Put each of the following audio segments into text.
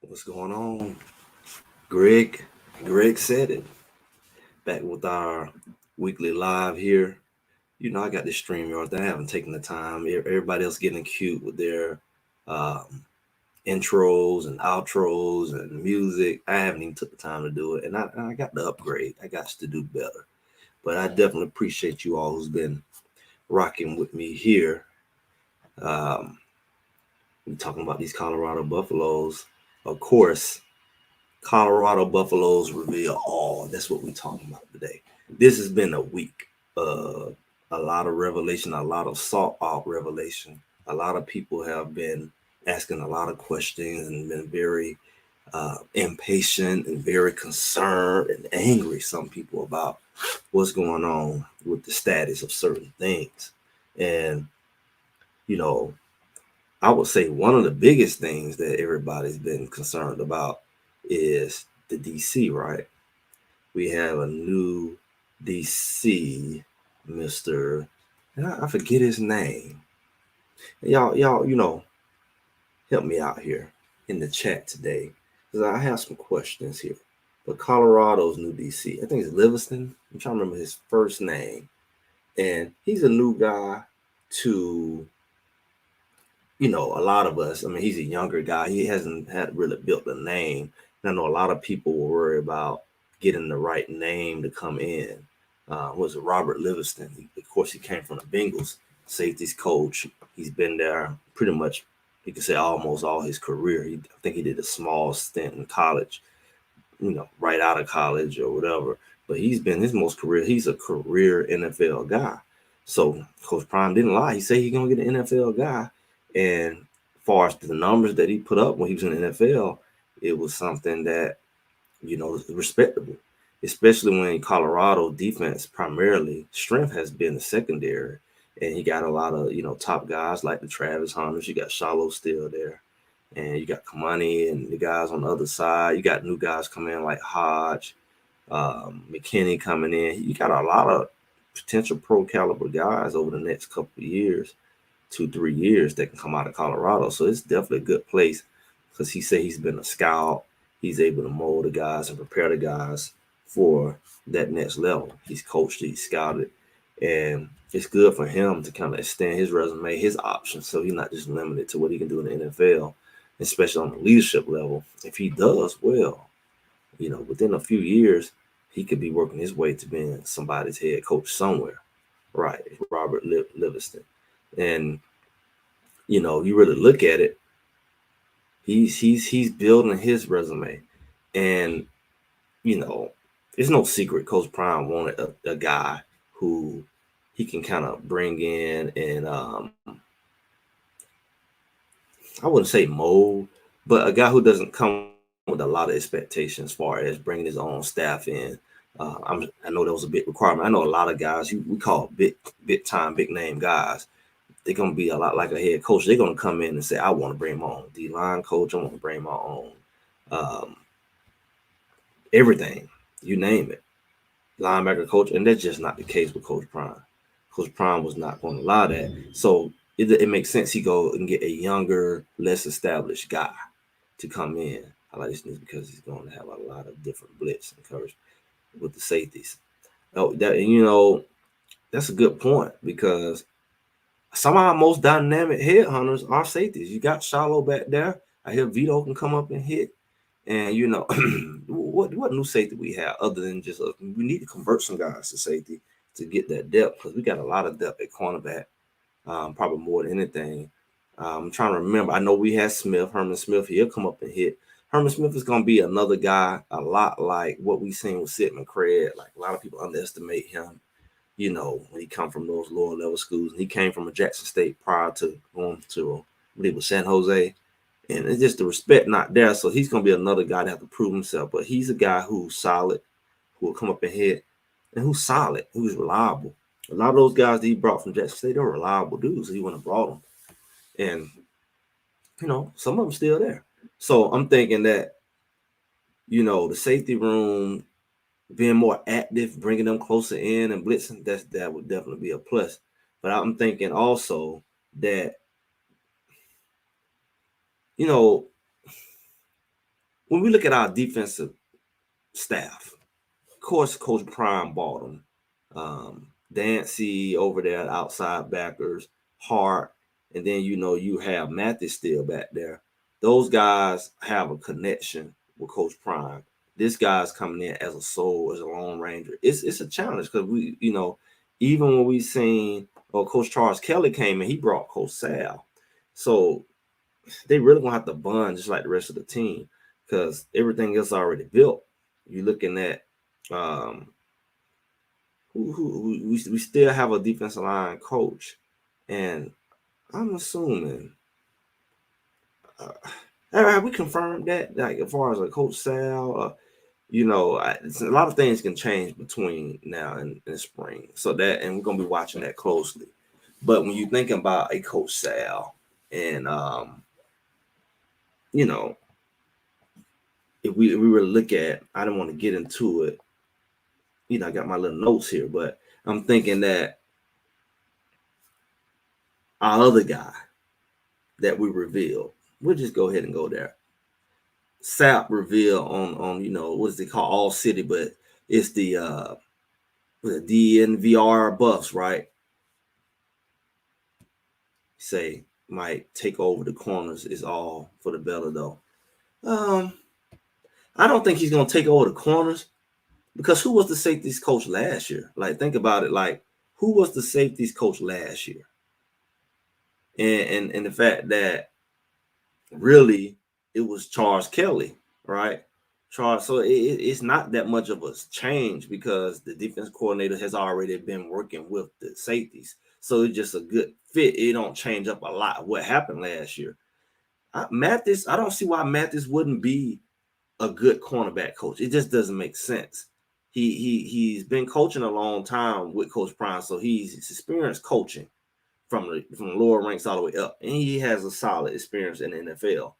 What's going on? Greg. Greg said it. Back with our weekly live here. I got this StreamYard thing. I haven't taken the time. Everybody else getting cute with their um, intros and outros and music. I haven't even took the time to do it. And I got to upgrade. I got to do better. But I definitely appreciate you all who's been rocking with me here. Um, we're talking about these Colorado Buffaloes. Of course, Colorado Buffaloes reveal all. That's what we're talking about today. This has been a week. Uh, a lot of revelation, a lot of sought out revelation. A lot of people have been asking a lot of questions and been very impatient and very concerned and angry, some people, about what's going on with the status of certain things. And, you know, I would say one of the biggest things that everybody's been concerned about is the DC, right? We have a new DC, Mr. And I forget his name. Y'all, help me out here in the chat today. Because I have some questions here. But Colorado's new DC, I think it's Livingston. I'm trying to remember his first name. And he's a new guy to a lot of us. I mean, he's a younger guy. He hasn't had really built a name. And I know a lot of people will worry about getting the right name to come in. Was it Robert Livingston? Of course, he came from the Bengals, safeties coach. He's been there pretty much, you could say, almost all his career. I think he did a small stint in college, right out of college or whatever. But he's been his most career. He's a career NFL guy. So Coach Prime didn't lie. He said he's gonna get an NFL guy. And as far as the numbers that he put up when he was in the NFL, it was something that is respectable. Especially when Colorado defense primarily strength has been the secondary, and he got a lot of top guys like the Travis Hunters. You got Shallow still there, and you got Kamani and the guys on the other side. You got new guys coming in like Hodge, McKinney coming in. You got a lot of potential pro caliber guys over the next couple of years, 2-3 years, that can come out of Colorado. So it's definitely a good place because he said he's been a scout. He's able to mold the guys and prepare the guys for that next level. He's coached, he's scouted, and it's good for him to kind of extend his resume, his options, so he's not just limited to what he can do in the NFL, especially on the leadership level. If he does well, within a few years, he could be working his way to being somebody's head coach somewhere, right? Robert Livingston. And you really look at it, he's building his resume, and it's no secret Coach Prime wanted a guy who he can kind of bring in and I wouldn't say mold, but a guy who doesn't come with a lot of expectations as far as bringing his own staff in. I know that was a big requirement. I know a lot of guys we call big time, big name guys. They're gonna be a lot like a head coach. They're gonna come in and say, "I want to bring my own D-line coach. I want to bring my own um, everything, you name it, linebacker coach." And that's just not the case with Coach Prime. Coach Prime was not going to allow that. So it makes sense he go and get a younger, less established guy to come in. I like this because he's going to have a lot of different blitz and coverage with the safeties. Oh, that's a good point because some of our most dynamic headhunters are safeties. You got Shallow back there. I hear Vito can come up and hit. And what new safety we have other than just we need to convert some guys to safety to get that depth, because we got a lot of depth at cornerback, probably more than anything. I'm trying to remember. I know we had Herman Smith. He'll come up and hit. Herman Smith is going to be another guy, a lot like what we seen with Sid McCray. Like a lot of people underestimate him. When he come from those lower level schools, and he came from a Jackson State prior to going to I believe it was San Jose. And it's just the respect not there. So he's going to be another guy to have to prove himself. But he's a guy who's solid, who will come up and hit, and who's solid, who's reliable. A lot of those guys that he brought from Jackson State, they're reliable dudes. So he wouldn't have brought them. And, some of them still there. So I'm thinking that, the safety room being more active, bringing them closer in and blitzing, that would definitely be a plus. But I'm thinking also that, when we look at our defensive staff, of course, Coach Prime bought them. Dancy over there, outside backers, Hart, and then you have Mathis still back there. Those guys have a connection with Coach Prime. This guy's coming in as a soul, as a lone ranger. It's a challenge because even when we seen Coach Charles Kelly came in, he brought Coach Sal. So they really gonna have to bond just like the rest of the team because everything else already built. You're looking at we still have a defensive line coach, and I'm assuming have we confirmed that, like, as far as a Coach Sal, a lot of things can change between now and spring, so that, and we're gonna be watching that closely. But when you think about a Coach Sal, and if we were to look at, I don't want to get into it. I got my little notes here, but I'm thinking that our other guy that we revealed, we'll just go ahead and go there. SAP reveal on what is it called, All City, but it's the DNVR buffs, right? Say might take over the corners is all for the better though. I don't think he's gonna take over the corners because who was the safeties coach last year? Like, think about it. Like, who was the safeties coach last year? And the fact that really it was Charles Kelly, right? Charles, so it's not that much of a change because the defense coordinator has already been working with the safeties, so it's just a good fit. It don't change up a lot of what happened last year. Mathis, I don't see why Mathis wouldn't be a good cornerback coach. It just doesn't make sense. He's been coaching a long time with Coach Prime, so he's experienced coaching from the lower ranks all the way up, and he has a solid experience in the NFL.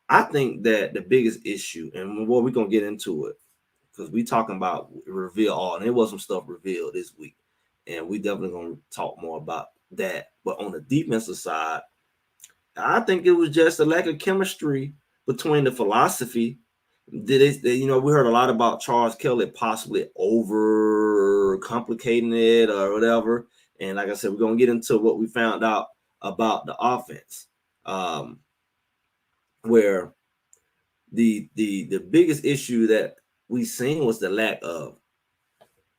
I think that the biggest issue, and we're gonna get into it, because we talking about reveal all, and there was some stuff revealed this week, and we definitely gonna talk more about that. But on the defensive side, I think it was just a lack of chemistry between the philosophy. We heard a lot about Charles Kelly possibly over complicating it or whatever. And like I said, we're gonna get into what we found out about the offense, where the biggest issue that we seen was the lack of,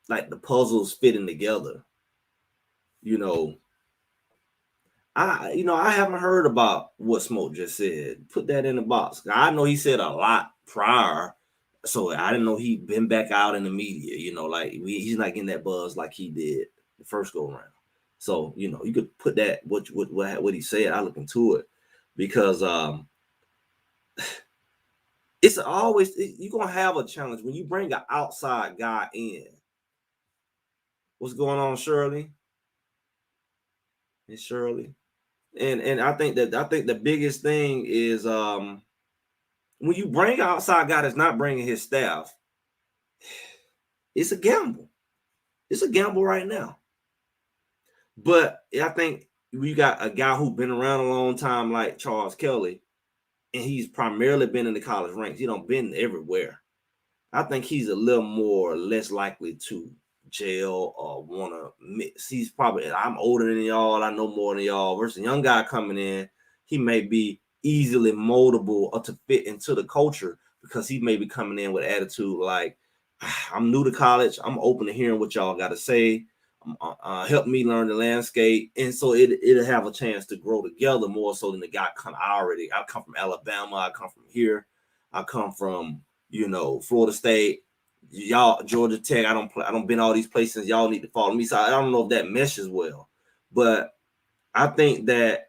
like, the puzzles fitting together. I haven't heard about what Smoke just said. Put that in the box. I know he said a lot prior, so I didn't know he'd been back out in the media. Like, he's not getting that buzz like he did the first go around. So you could put that what he said. I look into it because it's always you're gonna have a challenge when you bring an outside guy in. What's going on, Shirley? It's Shirley. And I think the biggest thing is when you bring an outside guy that's not bringing his staff, it's a gamble. It's a gamble right now. But I think we got a guy who's been around a long time like Charles Kelly, and he's primarily been in the college ranks. He don't been everywhere. I think he's a little more less likely to jail or want to mix. He's probably, I'm older than y'all, I know more than y'all, versus a young guy coming in. He may be easily moldable or to fit into the culture because he may be coming in with attitude like, I'm new to college, I'm open to hearing what y'all got to say, help me learn the landscape. And so it'll have a chance to grow together more so than the guy I come from Alabama, I come from here, I come from Florida State, y'all, Georgia Tech. I don't been all these places. Y'all need to follow me. So I don't know if that meshes well, but I think their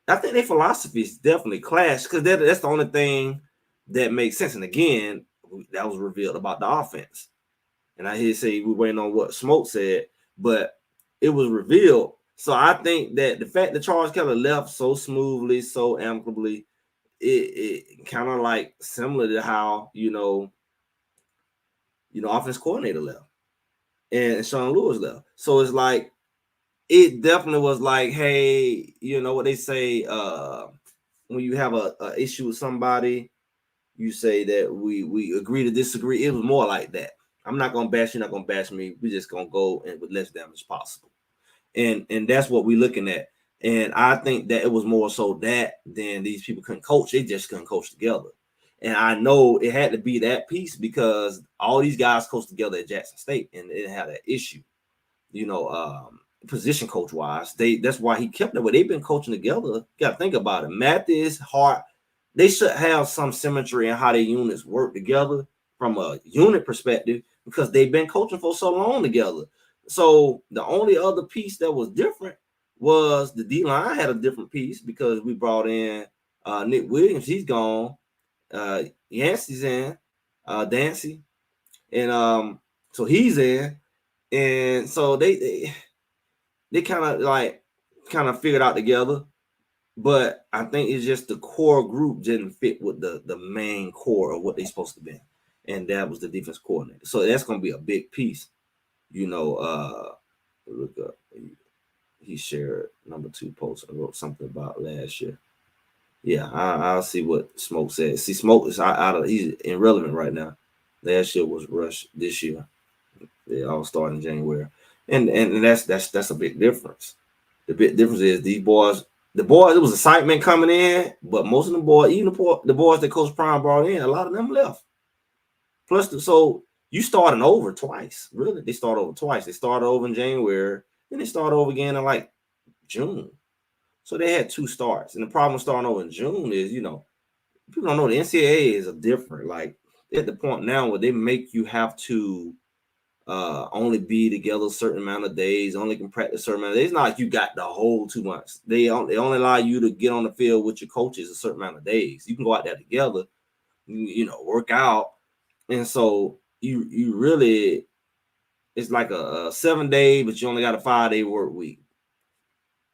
philosophy is definitely clash because that's the only thing that makes sense. And again, that was revealed about the offense. And I hear say we're waiting on what Smoke said, but it was revealed. So I think that the fact that Charles Kelly left so smoothly, so amicably, it kind of like similar to how offense coordinator left and Sean Lewis left. So it's like it definitely was like, hey, what they say when you have a issue with somebody, you say that we agree to disagree. It was more like that. I'm not gonna bash you, not gonna bash me. We're just gonna go and with less damage as possible. And that's what we're looking at. And I think that it was more so that than these people couldn't coach. They just couldn't coach together. And I know it had to be that piece because all these guys coached together at Jackson State and they had that issue, position coach wise. That's why he kept it. But they've been coaching together. You got to think about it. Mathis, Hart, they should have some symmetry in how their units work together from a unit perspective because they've been coaching for so long together. So the only other piece that was different was the D line had a different piece because we brought in Nick Williams. He's gone. Yancey's in, Dancy, and so he's in, and so they kind of figured out together. But I think it's just the core group didn't fit with the main core of what they're supposed to be. And that was the defense coordinator. So that's going to be a big piece. Look up. He shared number 2 post. I wrote something about last year. Yeah, I'll see what Smoke says. See, Smoke is out of, he's irrelevant right now. Last year was Rush. This year, they all start in January. And that's a big difference. The big difference is the boys, it was excitement coming in, but most of the boys, even the boys that Coach Prime brought in, a lot of them left. Plus, so you starting over twice. Really, they start over twice. They started over in January, then they start over again in like June. So they had 2 starts. And the problem with starting over in June is, people don't know the NCAA is a different. Like at the point now where they make you have to only be together a certain amount of days, only can practice a certain amount of days. It's not like you got the whole 2 months. They only allow you to get on the field with your coaches a certain amount of days. You can go out there together, work out. And so you really, it's like a 7-day, but you only got a 5-day work week.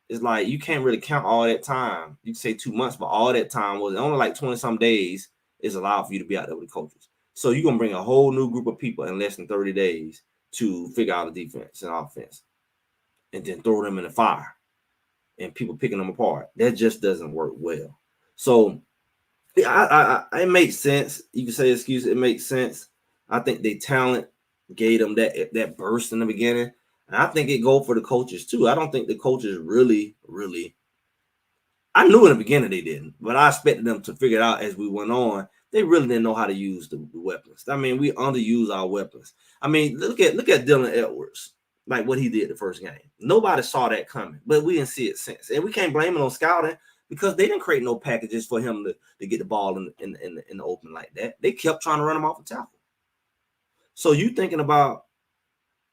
It's like you can't really count all that time. You can say 2 months, but all that time was only like 20-some days is allowed for you to be out there with the coaches. So you're going to bring a whole new group of people in less than 30 days to figure out a defense and offense and then throw them in the fire and people picking them apart. That just doesn't work well. So it makes sense. You can say excuse, it makes sense. I think their talent gave them that burst in the beginning. And I think it go for the coaches too. I don't think the coaches really, I knew in the beginning they didn't, but I expected them to figure it out as we went on. They really didn't know how to use the weapons. I mean, we underuse our weapons. I mean, look at Dylan Edwards, like what he did the first game. Nobody saw that coming, but we didn't see it since. And we can't blame it on scouting because they didn't create no packages for him to get the ball in the open like that. They kept trying to run him off the tackle. So you thinking about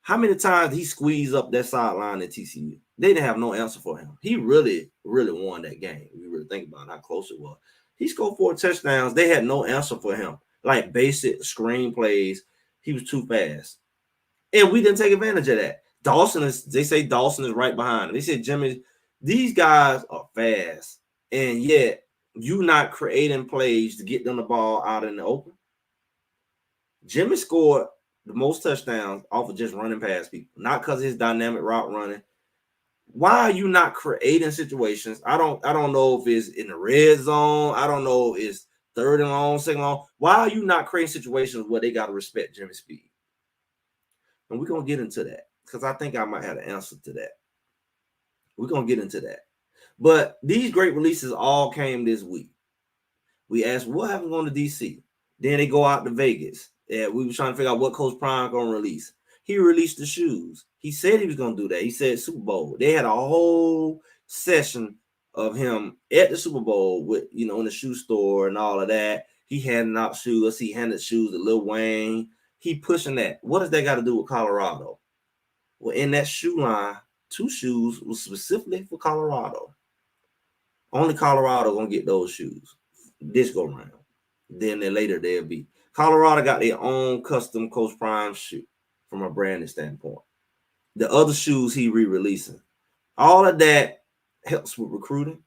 how many times he squeezed up that sideline at TCU? They didn't have no answer for him. He really, really won that game. We really think about how close it was. He scored 4 touchdowns. They had no answer for him. Like basic screen plays. He was too fast. And we didn't take advantage of that. They say Dawson is right behind him. They said, Jimmy, these guys are fast. And yet you not creating plays to get them the ball out in the open. Jimmy scored the most touchdowns off of just running past people, not because of his dynamic route running. Why are you not creating situations? I don't know if it's in the red zone. I don't know if it's 3rd and long, 2nd long. Why are you not creating situations where they got to respect Jimmy's speed? And we're going to get into that because I think I might have an answer to that. We're going to get into that. But these great releases all came this week. We asked, what happened going to DC? Then they go out to Vegas. Yeah, we were trying to figure out what Coach Prime going to release. He released the shoes. He said he was going to do that. He said Super Bowl. They had a whole session of him at the Super Bowl with, in the shoe store and all of that. He handing out shoes. He handed shoes to Lil Wayne. He pushing that. What does that got to do with Colorado? Well, in that shoe line, 2 shoes was specifically for Colorado. Only Colorado going to get those shoes this go round. Then later they'll be. Colorado got their own custom Coach Prime shoe from a branding standpoint. The other shoes he re-releasing. All of that helps with recruiting.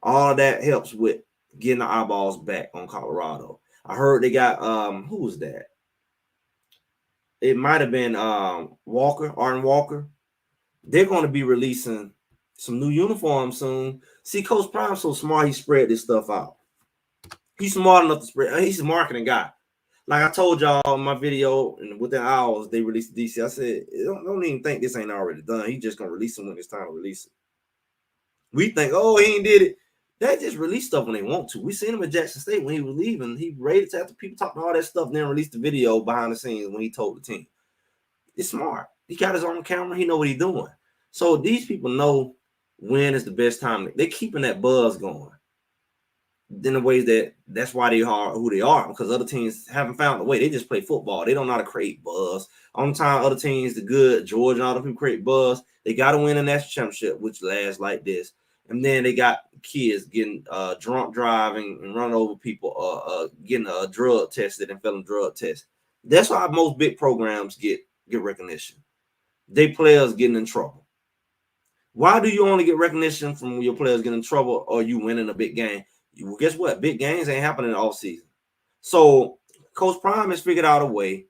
All of that helps with getting the eyeballs back on Colorado. I heard they got who was that? It might have been Arden Walker. They're going to be releasing some new uniforms soon. See, Coach Prime so smart, he spread this stuff out. He's smart enough to spread. He's a marketing guy. Like I told y'all in my video, and within hours they released DC. I said, don't even think this ain't already done. He's just gonna release it when it's time to release it. We think, oh, he ain't did it. They just release stuff when they want to. We seen him at Jackson State when he was leaving. He rated after people talking all that stuff, and then released the video behind the scenes when he told the team. It's smart. He got his own camera. He know what he's doing. So these people know when is the best time. They're keeping that buzz going. In the ways that's why they are who they are, because other teams haven't found a way. They just play football. They don't know how to create buzz. On time, other teams, the good, Georgia and other people create buzz. They got to win a national championship, which lasts like this. And then they got kids getting drunk driving and running over people, getting drug tested and failing drug tests. That's why most big programs get recognition. They players getting in trouble. Why do you only get recognition from your players getting in trouble or you winning a big game? Well, guess what? Big games ain't happening all season. So Coach Prime has figured out a way.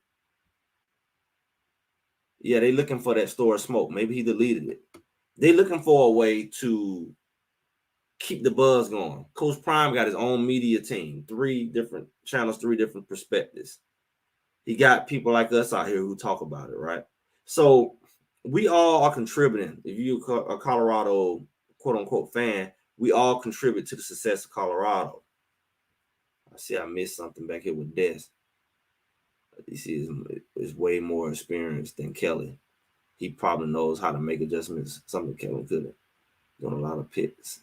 Yeah, they looking for that store of smoke. Maybe he deleted it. They looking for a way to keep the buzz going. Coach Prime got his own media team, 3 different channels, 3 different perspectives. He got people like us out here who talk about it, right? So we all are contributing. If you're a Colorado quote unquote fan, we all contribute to the success of Colorado. I see I missed something back here with Des. DC is way more experienced than Kelly. He probably knows how to make adjustments, something Kelly couldn't. Doing a lot of picks.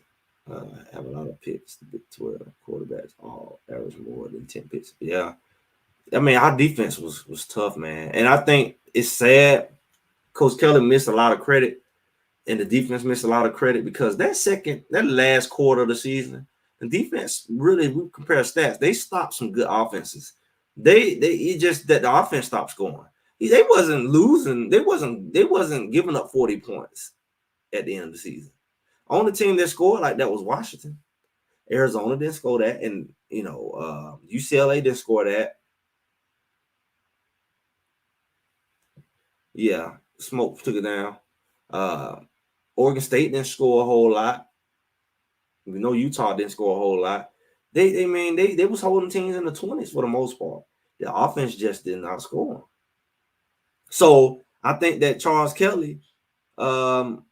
Have a lot of picks to where quarterbacks all average more than 10 picks. Yeah. I mean, our defense was tough, man. And I think it's sad. Coach Kelly missed a lot of credit, and the defense missed a lot of credit because that last quarter of the season, the defense really, we compare stats, they stopped some good offenses. It just that the offense stopped scoring. They wasn't losing. They wasn't giving up 40 points at the end of the season. Only team that scored like that was Washington. Arizona didn't score that, and UCLA didn't score that. Yeah, Smoke took it down. Oregon State didn't score a whole lot. We know Utah didn't score a whole lot. They was holding teams in the 20s for the most part. The offense just did not score. So I think that Charles Kelly, man,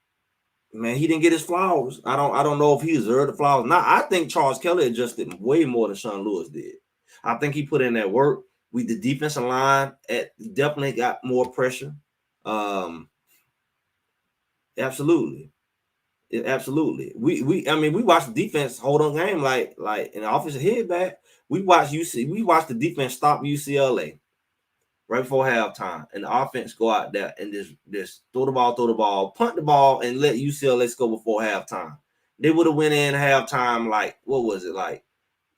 he didn't get his flowers. I don't know if he deserved the flowers. Now I think Charles Kelly adjusted way more than Sean Lewis did. I think he put in that work. The defensive line definitely got more pressure. Absolutely. We watched the defense hold on game like an offensive head back. We watched the defense stop UCLA right before halftime, and the offense go out there and just throw the ball, punt the ball, and let UCLA score before halftime. They would have went in halftime like, what was it, like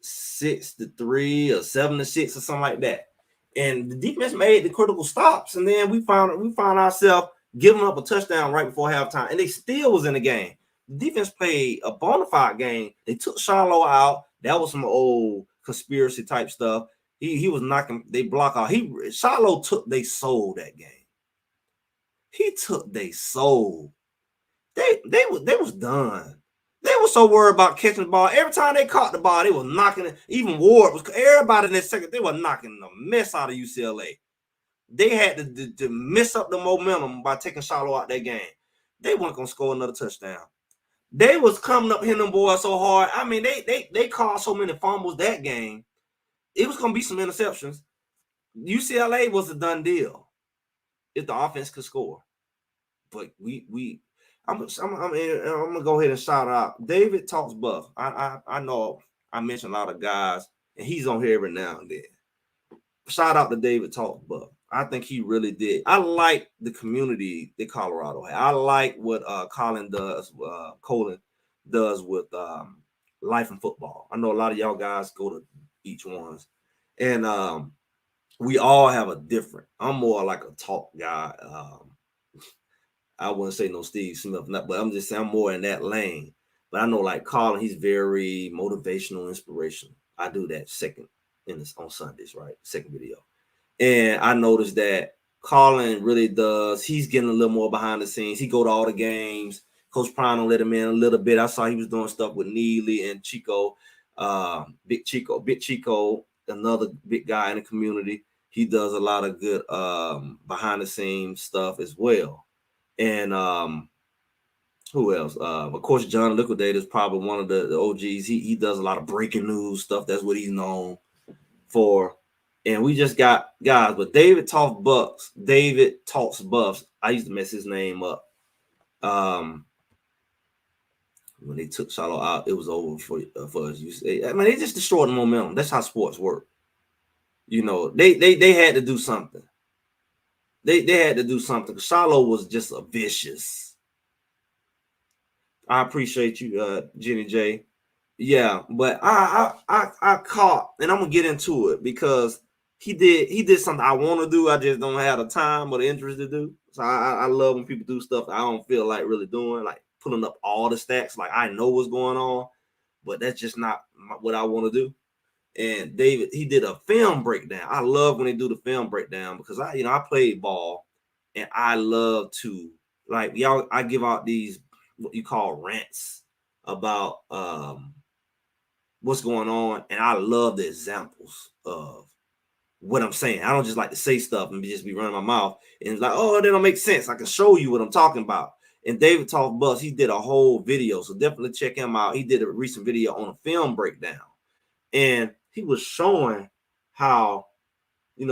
6-3 or 7-6 or something like that. And the defense made the critical stops, and then we found ourselves giving up a touchdown right before halftime, and they still was in the game. The defense played a bona fide game. They took Charlo out. That was some old conspiracy type stuff. He was knocking. They block out. Charlo took they soul that game. He took they soul. They was done. They were so worried about catching the ball. Every time they caught the ball, they were knocking it. Even Ward was everybody in that second. They were knocking the mess out of UCLA. They had to mess up the momentum by taking Charlo out that game. They weren't gonna score another touchdown. They was coming up hitting them boys so hard. I mean, they caused so many fumbles that game. It was gonna be some interceptions. UCLA was a done deal if the offense could score. But I'm gonna go ahead and shout out David Talks Buff. I know I mentioned a lot of guys, and he's on here every now and then. Shout out to David Talks Buff. I think he really did. I like the community that Colorado had. I like what Colin does with Life and Football. I know a lot of y'all guys go to each ones, and we all have a different. I'm more like a talk guy. I wouldn't say no Steve Smith, but I'm just saying I'm more in that lane. But I know like Colin, he's very motivational, inspirational. I do that second on Sundays, right? Second video. And I noticed that Colin really does. He's getting a little more behind the scenes. He go to all the games. Coach Prime let him in a little bit. I saw he was doing stuff with Neely and Chico. Big Chico, another big guy in the community. He does a lot of good behind the scenes stuff as well. And who else? Of course, John Liquidator is probably one of the OGs. He does a lot of breaking news stuff. That's what he's known for. And we just got guys, but David Talks Buffs. I used to mess his name up. When they took Charlotte out, it was over for us. I mean, they just destroyed the momentum. That's how sports work. You know, they had to do something. They had to do something. Charlotte was just a vicious. I appreciate you, Jenny J. Yeah, but I caught, and I'm gonna get into it because he did something I want to do. I just don't have the time or the interest to do. So I love when people do stuff I don't feel like really doing, like pulling up all the stats. Like I know what's going on, but that's just not what I want to do. And David, he did a film breakdown. I love when they do the film breakdown because I played ball, and I love to like y'all. I give out these what you call rants about what's going on, and I love the examples of what I'm saying. I don't just like to say stuff and just be running my mouth and it's like, oh, that don't make sense. I can show you what I'm talking about. And David Talk Bus, he did a whole video, so definitely check him out. He did a recent video on a film breakdown, and he was showing how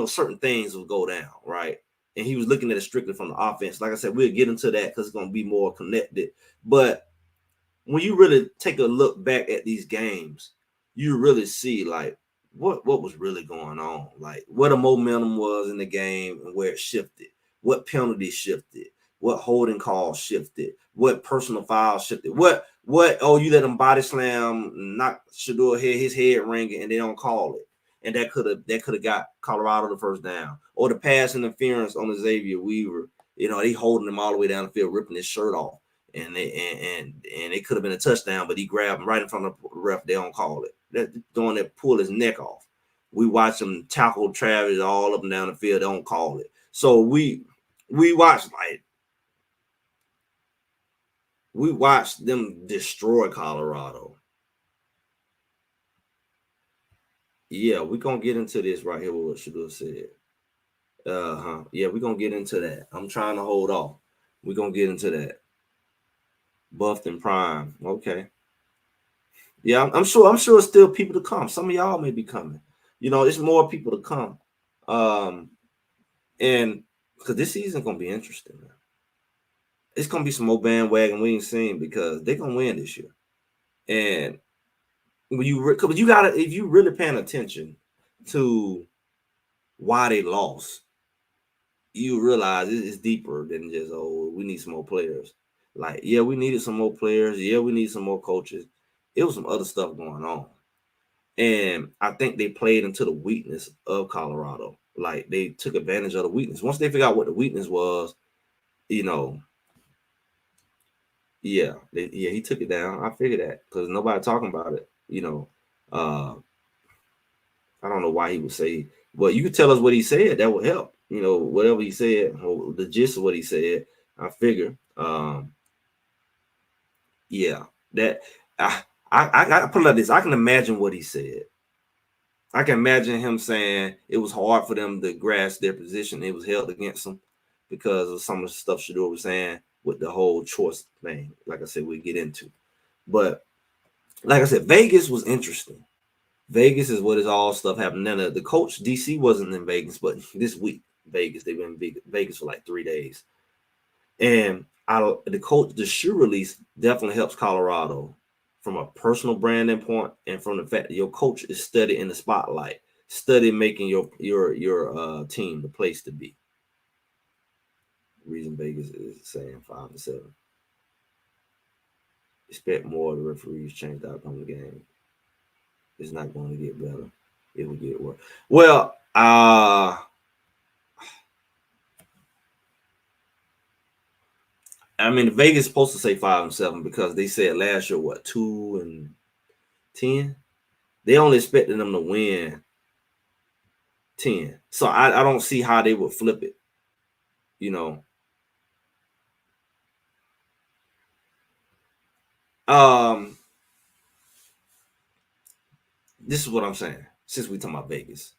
certain things will go down, right? And he was looking at it strictly from the offense. Like I said, we'll get into that because it's going to be more connected. But when you really take a look back at these games, you really see like what was really going on, like what the momentum was in the game and where it shifted, what penalty shifted, what holding call shifted, what personal foul shifted, what you let him body slam, knock Shador his head ringing, and they don't call it. And that could have got Colorado the first down. Or the pass interference on Xavier Weaver. They holding him all the way down the field, ripping his shirt off. And it could have been a touchdown, but he grabbed him right in front of the ref. They don't call it. Doing that, pull his neck off. We watch him tackle Travis all up and down the field. They don't call it. So we watched them destroy Colorado. Yeah, we're gonna get into this right here. What Shador said. Yeah, we're gonna get into that. I'm trying to hold off. We're gonna get into that. Buffed and prime. Okay. Yeah, I'm sure still people to come. Some of y'all may be coming. It's more people to come. And because this season gonna be interesting, man. It's gonna be some more bandwagon we ain't seen because they're gonna win this year. And when you gotta, if you really paying attention to why they lost, you realize it's deeper than just we need some more players. Like, yeah, we needed some more players. Yeah, we need some more coaches. It was some other stuff going on. And I think they played into the weakness of Colorado. Like they took advantage of the weakness. Once they figured out what the weakness was, he took it down. I figured that because nobody talking about it. I don't know why he would say, but you could tell us what he said. That would help. Whatever he said, or the gist of what he said. I figure. Yeah, that I put it like this. I can imagine what he said. I can imagine him saying it was hard for them to grasp their position. It was held against them because of some of the stuff Shador was saying with the whole choice thing. Like I said, we get into. But like I said, Vegas was interesting. Vegas is what is all stuff happening. Now, the coach, DC, wasn't in Vegas, but this week, Vegas, they've been in Vegas for like 3 days. And the coach, the shoe release definitely helps Colorado from a personal branding point and from the fact that your coach is studied in the spotlight, study making your team the place to be. The reason Vegas is saying 5-7. Expect more of the referees change the outcome of the game. It's not going to get better. It will get worse. Well, I mean, Vegas is supposed to say 5-7 because they said last year, 2-10? They only expected them to win 10. So I don't see how they would flip it. this is what I'm saying. Since we talking about Vegas,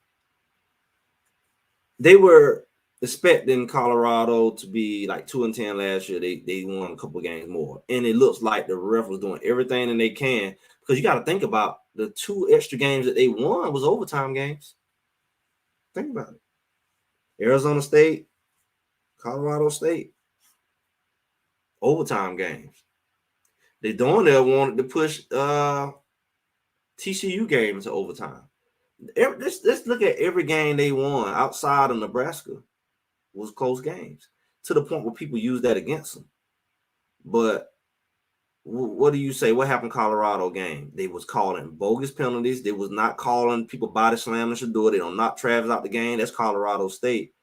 they were expecting Colorado to be like 2-10 last year. They won a couple of games more, and it looks like the ref was doing everything that they can, because you got to think about the 2 extra games that they won was overtime games. Think about it: Arizona State, Colorado State, overtime games. They doing there wanted to push TCU game into overtime. Let's look at every game they won outside of Nebraska was close games, to the point where people use that against them. But what do you say? What happened Colorado game? They was calling bogus penalties. They was not calling people body slamming Shador. They don't knock Travis out the game. That's Colorado State.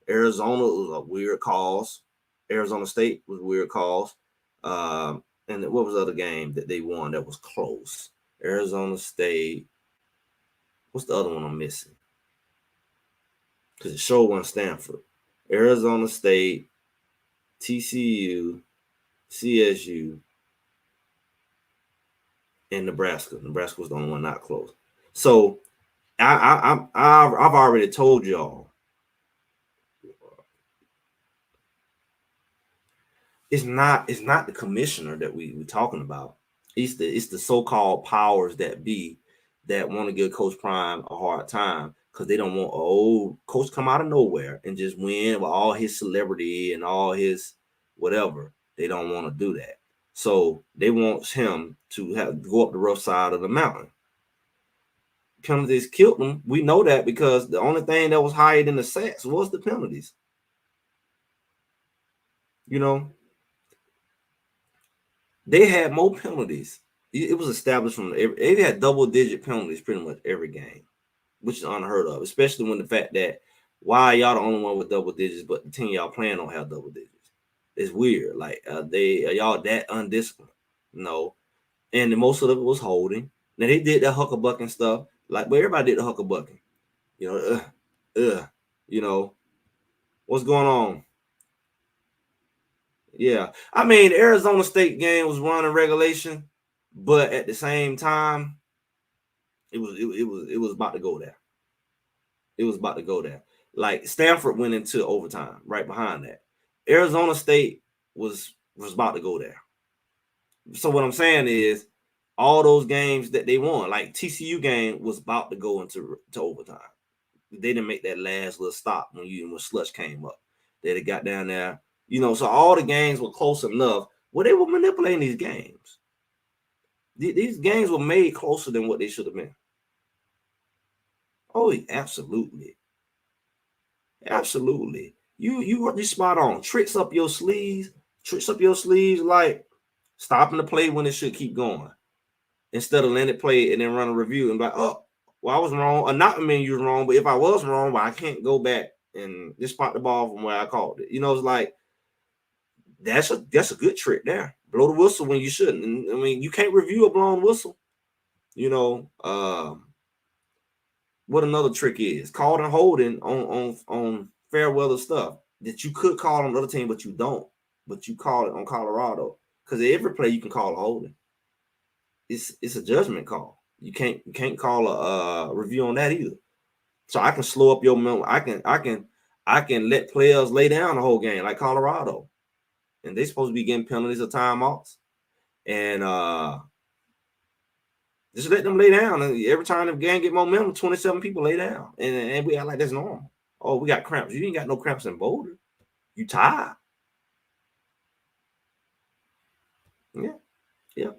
Arizona was a weird calls. Arizona State was weird calls. And what was the other game that they won that was close? Arizona State. What's the other one I'm missing? Because it sure wasn't Stanford. Arizona State, TCU, CSU, and Nebraska. Nebraska was the only one not close. So I've already told y'all, it's not the commissioner that we're talking about. It's the so-called powers that be that want to give Coach Prime a hard time, because they don't want an old coach come out of nowhere and just win with all his celebrity and all his whatever. They don't want to do that. So they want him to have go up the rough side of the mountain. Penalties killed them. We know that because the only thing that was higher than the sacks was the penalties. You know, they had more penalties. It was established from they had double-digit penalties pretty much every game, which is unheard of, especially when the fact that why y'all the only one with double digits, but the team y'all playing don't have double digits. It's weird. Like are y'all that undisciplined? No, and most of it was holding. Now they did that huckabucking stuff, like, but everybody did the huckabucking. You know, you know what's going on? Yeah, I mean, the Arizona State game was running regulation, but at the same time, it was about to go there. It was about to go there. Like Stanford went into overtime right behind that. Arizona State was about to go there. So what I'm saying is, all those games that they won, like TCU game, was about to go into overtime. They didn't make that last little stop when Slush came up. They got down there, so all the games were close enough where they were manipulating these games. These games were made closer than what they should have been. Oh, absolutely. Absolutely. You spot on. Tricks up your sleeves, like stopping the play when it should keep going, instead of letting it play and then run a review and be like, oh, well, I was wrong. Or not mean you was wrong, but if I was wrong, well, I can't go back and just spot the ball from where I called it. It's like that's a good trick there. Blow the whistle when you shouldn't. And I mean, you can't review a blown whistle. What another trick is called and holding on fair weather stuff that you could call on the other team, but you don't. But you call it on Colorado, because every play you can call a holding. It's a judgment call. You can't call a review on that either. So I can slow up your mental. I can let players lay down the whole game like Colorado, and they're supposed to be getting penalties or timeouts, and just let them lay down. And every time the game get momentum, 27 people lay down, and we act like that's normal. Oh, we got cramps. You ain't got no cramps in Boulder. You tired? Yeah, yeah.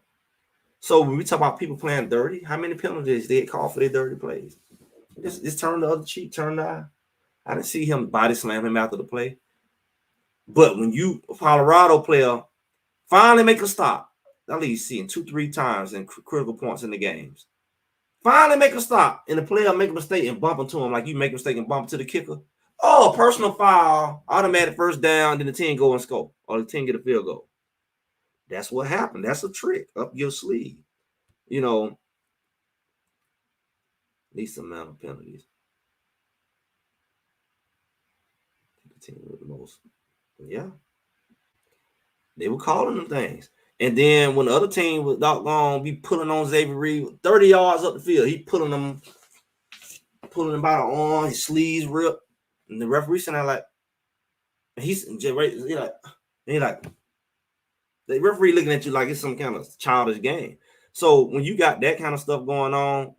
So when we talk about people playing dirty, how many penalties they call for their dirty plays? Just turn the other cheek, turn the eye. I didn't see him body slam him after the play. But when you, a Colorado player, finally make a stop, at least seeing 2-3 times in critical points in the games. Finally make a stop, and the player make a mistake and bump into him like you make a mistake and bump into the kicker. Oh, personal foul, automatic first down, then the team go and score, or the team get a field goal. That's what happened. That's a trick up your sleeve. Least amount of penalties. The team with the most. Yeah. They were calling them things. And then when the other team was doggone be pulling on Xavier Reed 30 yards up the field, he pulling him by the arm, his sleeves ripped, and the referee saying like he's like the referee looking at you like it's some kind of childish game. So when you got that kind of stuff going on,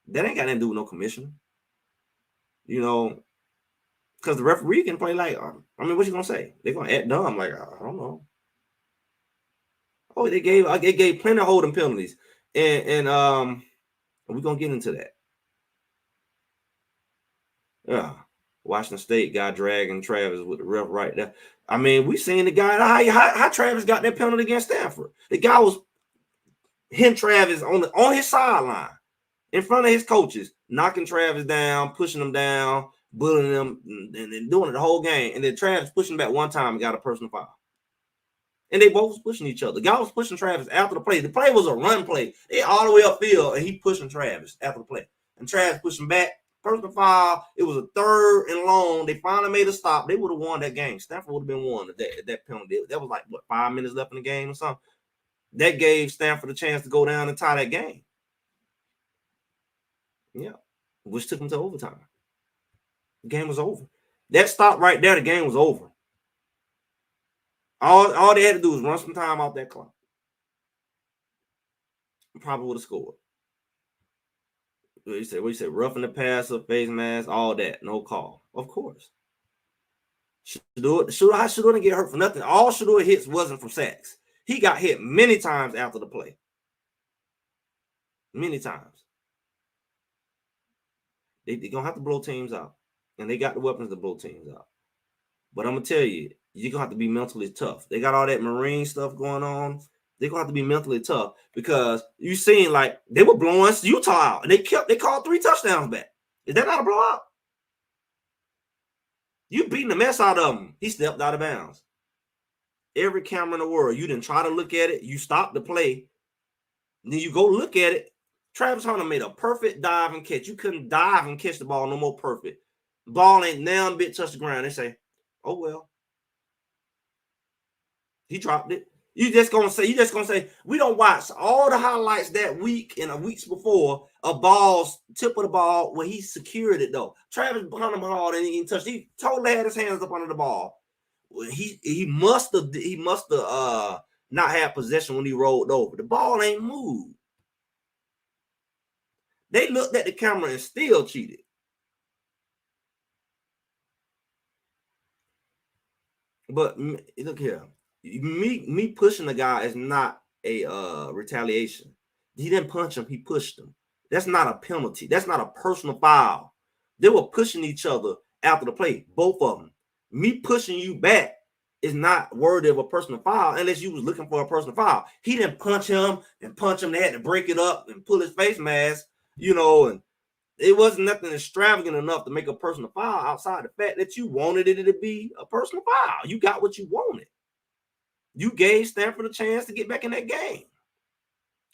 that ain't got nothing to do with no commissioner. You know, because the referee can play like, I mean, what you gonna say? They're gonna act dumb, like I don't know. Oh, they gave plenty of holding penalties, and we're gonna get into that. Yeah, Washington State guy dragging Travis with the ref right there. I mean, we seen the guy how Travis got that penalty against Stanford. The guy was hitting Travis on his sideline in front of his coaches, knocking Travis down, pushing him down, bullying him, and doing it the whole game. And then Travis pushing back one time and got a personal foul. And they both was pushing each other. The guy was pushing Travis after the play. The play was a run play. They all the way upfield, and he pushing Travis after the play. And Travis pushing back. Personal foul. It was a 3rd and long. They finally made a stop. They would have won that game. Stanford would have been won that penalty. That was like, what, 5 minutes left in the game or something? That gave Stanford a chance to go down and tie that game. Yeah. Which took them to overtime. The game was over. That stop right there, the game was over. All they had to do was run some time off that clock. Probably would have scored. What you said? Roughing the passer, face mask, all that. No call. Of course. Shedeur didn't get hurt for nothing. All Shedeur hits wasn't from sacks. He got hit many times after the play. Many times. They're going to have to blow teams out. And they got the weapons to blow teams out. But I'm going to tell you, you're going to have to be mentally tough. They got all that Marine stuff going on. They're going to have to be mentally tough because you seen like they were blowing Utah out and they called 3 touchdowns back. Is that not a blowout? You beating the mess out of him. He stepped out of bounds. Every camera in the world, you didn't try to look at it. You stopped the play. Then you go look at it. Travis Hunter made a perfect dive and catch. You couldn't dive and catch the ball no more perfect. The ball ain't now bit touch the ground. They say, oh, well. He dropped it. You just gonna say we don't watch all the highlights that week and the weeks before a ball's tip of the ball where he secured it though. Travis Hunter ball and he touched. He totally had his hands up under the ball. He must have not had possession when he rolled over. The ball ain't moved. They looked at the camera and still cheated. But look here. Me pushing the guy is not a retaliation. He didn't punch him, he pushed him. That's not a penalty. That's not a personal foul. They were pushing each other after the play, both of them. Me pushing you back is not worthy of a personal foul unless you was looking for a personal foul. He didn't punch him. They had to break it up and pull his face mask, and it wasn't nothing extravagant enough to make a personal foul outside the fact that you wanted it to be a personal foul. You got what you wanted. You gave Stanford a chance to get back in that game.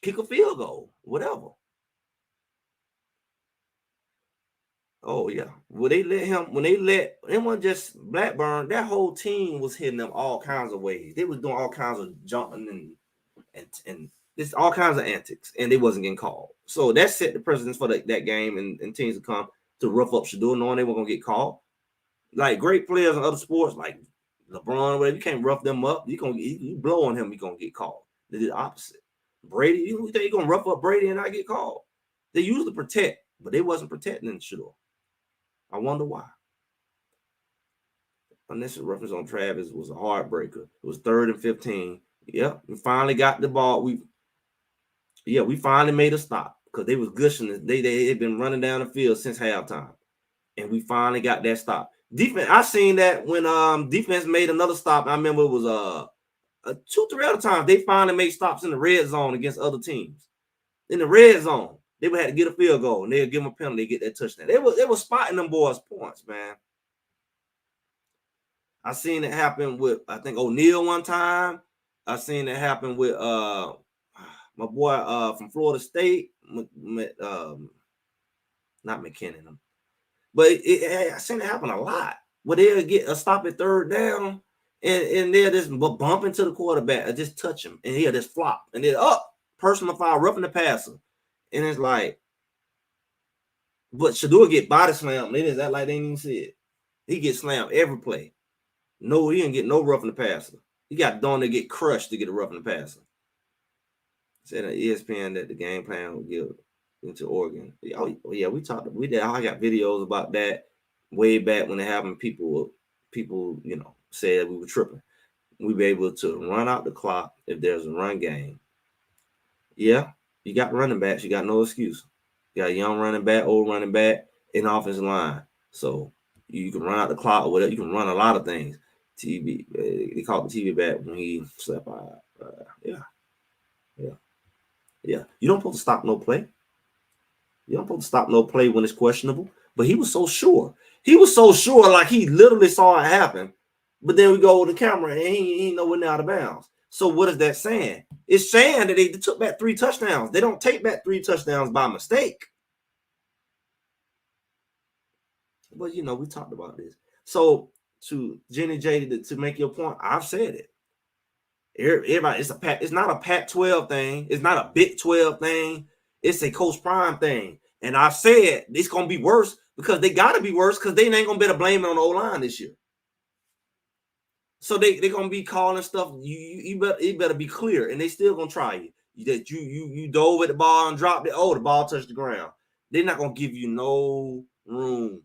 Kick a field goal, whatever. Oh, yeah. When they wasn't just Blackburn, that whole team was hitting them all kinds of ways. They was doing all kinds of jumping and just all kinds of antics, and they wasn't getting called. So that set the precedence for that game and teams to come to rough up Shedeur, knowing they were going to get called. Like great players in other sports, like LeBron, whatever, you can't rough them up. You blow on him, you're going to get called. They did the opposite. Brady, you think you're going to rough up Brady and not get called? They usually protect, but they wasn't protecting Shedeur. I wonder why. Unnecessary reference on Travis was a heartbreaker. It was 3rd and 15. Yep, we finally got the ball. We finally made a stop because they was gushing. They had been running down the field since halftime, and we finally got that stop. Defense, I seen that when defense made another stop. I remember it was 2-3 other times they finally made stops in the red zone against other teams. In the red zone, they would have to get a field goal and they'll give them a penalty, get that touchdown. They were spotting them boys' points, man. I seen it happen with I think O'Neal one time. I seen it happen with my boy from Florida State, not McKinnon, but I seen it happen a lot. Where they'll get a stop at 3rd down and they'll just bump into the quarterback or just touch him, and he'll just flop, and then personal foul, roughing the passer, and it's like, but Shador get body slammed. They just act like they didn't even see it. He gets slammed every play. No, he didn't get no roughing the passer. He got done to get crushed to get a roughing the passer. Said on ESPN that the game plan would give into Oregon. Oh yeah, we talked. We did. I got videos about that way back when it happened. People, said we were tripping. We be able to run out the clock if there's a run game. Yeah, you got running backs. You got no excuse. You got a young running back, old running back, and offensive line. So you can run out the clock or whatever. You can run a lot of things. TV, they called the TV back when he slept out. Yeah. You don't supposed to stop no play. You don't supposed to stop no play when it's questionable. But he was so sure. He was so sure, like he literally saw it happen. But then we go to the camera and he ain't nowhere near out of bounds. So what is that saying? It's saying that they took back 3 touchdowns. They don't take back 3 touchdowns by mistake. But we talked about this. So to Jenny J, to make your point, I've said it. Everybody, it's not a Pac-12 thing. It's not a Big 12 thing. It's a Coach Prime thing. And I've said it's gonna be worse because they gotta be worse because they ain't gonna be able to blame it on the O-line this year. So they're gonna be calling stuff. You better be clear, and they still gonna try you. That you dove at the ball and dropped it. Oh, the ball touched the ground. They're not gonna give you no room.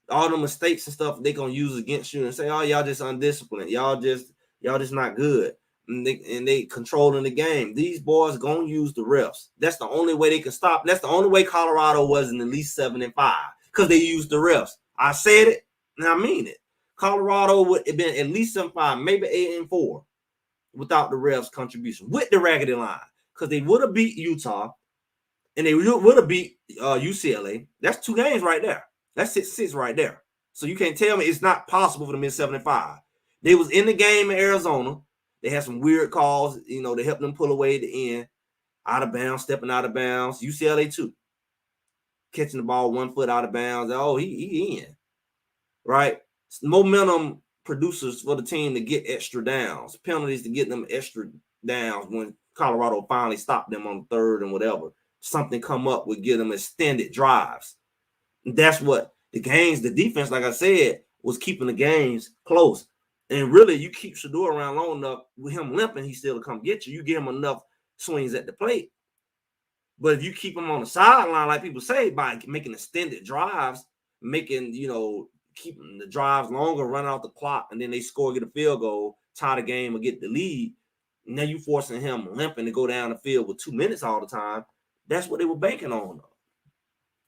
All the mistakes and stuff they gonna use against you and say, "Oh, y'all just undisciplined. Y'all just not good." And they controlling the game. These boys gonna use the refs. That's the only way they can stop. That's the only way Colorado wasn't at least 7-5 because they used the refs. I said it and I mean it. Colorado would have been at least 7-5, maybe 8-4 without the refs' contribution with the raggedy line because they would have beat Utah and they would have beat UCLA. That's 2 games right there. That's 6 right there. So you can't tell me it's not possible for them to be 7-5. They was in the game in Arizona. They had some weird calls, to help them pull away at the end, out of bounds, stepping out of bounds. UCLA too, catching the ball 1 foot out of bounds. Oh, he in, right? Momentum producers for the team to get extra downs, penalties to get them extra downs when Colorado finally stopped them on the 3rd and whatever. Something come up would get them extended drives. And that's what the defense, like I said, was keeping the games close. And really, you keep Shador around long enough with him limping, he still will come get you. You give him enough swings at the plate. But if you keep him on the sideline, like people say, by making extended drives, making, keeping the drives longer, running out the clock, and then they score, get a field goal, tie the game, or get the lead. Now you forcing him limping to go down the field with 2 minutes all the time. That's what they were banking on.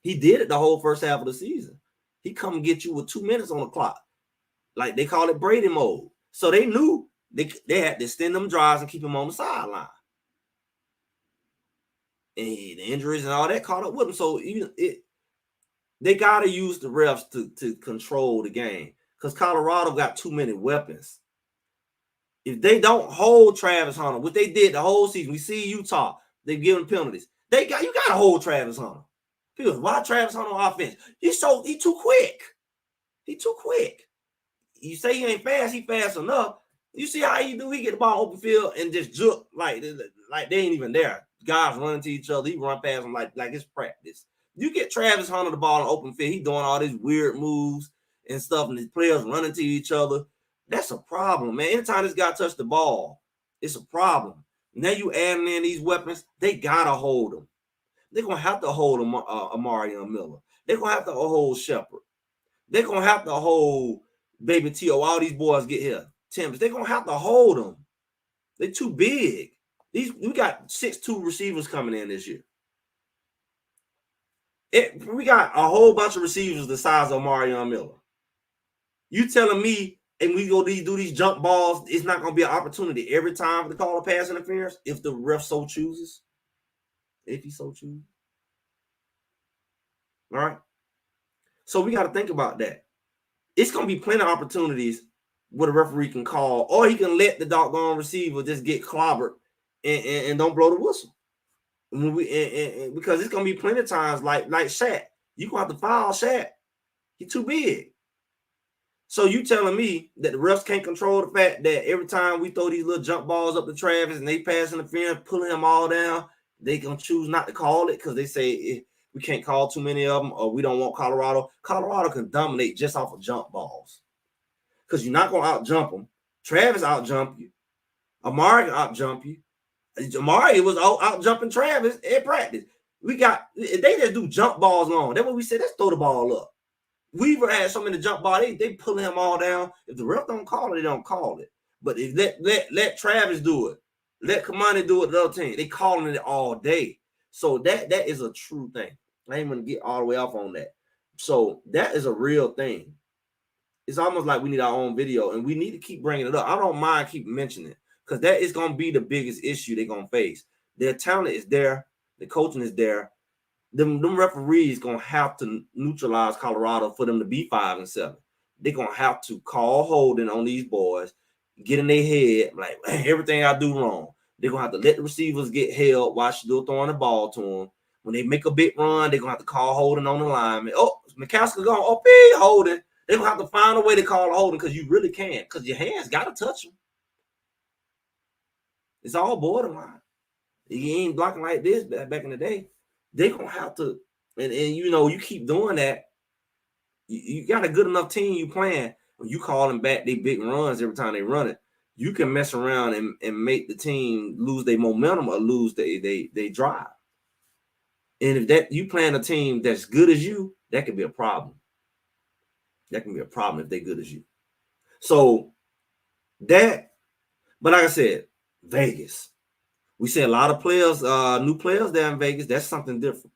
He did it the whole first half of the season. He come and get you with 2 minutes on the clock. Like they call it Brady mode. So they knew they had to extend them drives and keep him on the sideline. And the injuries and all that caught up with him. So they got to use the refs to control the game because Colorado got too many weapons. If they don't hold Travis Hunter, what they did the whole season, we see Utah, they give him penalties. You got to hold Travis Hunter. People, why Travis Hunter on offense? He too quick. He too quick. You say he ain't fast, he fast enough. You see how he do? He get the ball open field and just juke like they ain't even there. Guys running to each other. He run past them like it's practice. You get Travis Hunter the ball in open field, he doing all these weird moves and stuff, and his players running to each other. That's a problem, man. Anytime this guy touch the ball, it's a problem. Now you adding in these weapons, they gotta hold them. They're gonna have to hold Amari and Miller. They're gonna have to hold Shepard. They're gonna have to hold Baby T.O. All these boys get here. Timbers. They're gonna have to hold them. They're too big. We got 6'2" receivers coming in this year. We got a whole bunch of receivers the size of Mario Miller. You telling me, and we go do these jump balls, it's not gonna be an opportunity every time to call a pass interference if the ref so chooses? If he so chooses. All right. So we got to think about that. It's going to be plenty of opportunities where the referee can call, or he can let the doggone receiver just get clobbered and don't blow the whistle. Because it's going to be plenty of times like Shaq. You're going to have to foul Shaq. He's too big. So you telling me that the refs can't control the fact that every time we throw these little jump balls up to Travis and they pass interference, pulling him all down, they gonna choose not to call it because they say we can't call too many of them or we don't want Colorado. Colorado can dominate just off of jump balls because you're not gonna out jump them. Travis out jump you. Amari can out jump you. Amari was out jumping Travis at practice. They just do jump balls long. That's what we said. Let's throw the ball up. Weaver had so many jump balls, they pulling him all down. If the ref don't call it, they don't call it. But if let Travis do it, let Kamani do it, the other team, they calling it all day. So that is a true thing. I ain't gonna get all the way off on that. So that is a real thing. It's almost like we need our own video, and we need to keep bringing it up. I don't mind keep mentioning it because that is gonna be the biggest issue they're gonna face. Their talent is there, the coaching is there. Them referees gonna have to neutralize Colorado for them to be 5-7. They're gonna have to call holding on these boys, get in their head like everything I do wrong. They're gonna have to let the receivers get held while still throwing the ball to them. When they make a big run, they're gonna have to call holding on the lineman. Oh, McCaskill going, oh, big holding. They're gonna have to find a way to call holding because you really can't, because your hands gotta touch them. It's all borderline. You ain't blocking like this back in the day. They're gonna have to, and you keep doing that. You got a good enough team you playing. When you call them back, they big runs every time they run it. You can mess around and make the team lose their momentum or lose they drive. And if that you playing a team that's good as you, that could be a problem. That can be a problem if they're good as you. So that, but like I said, Vegas. We see a lot of players, new players there in Vegas. That's something different.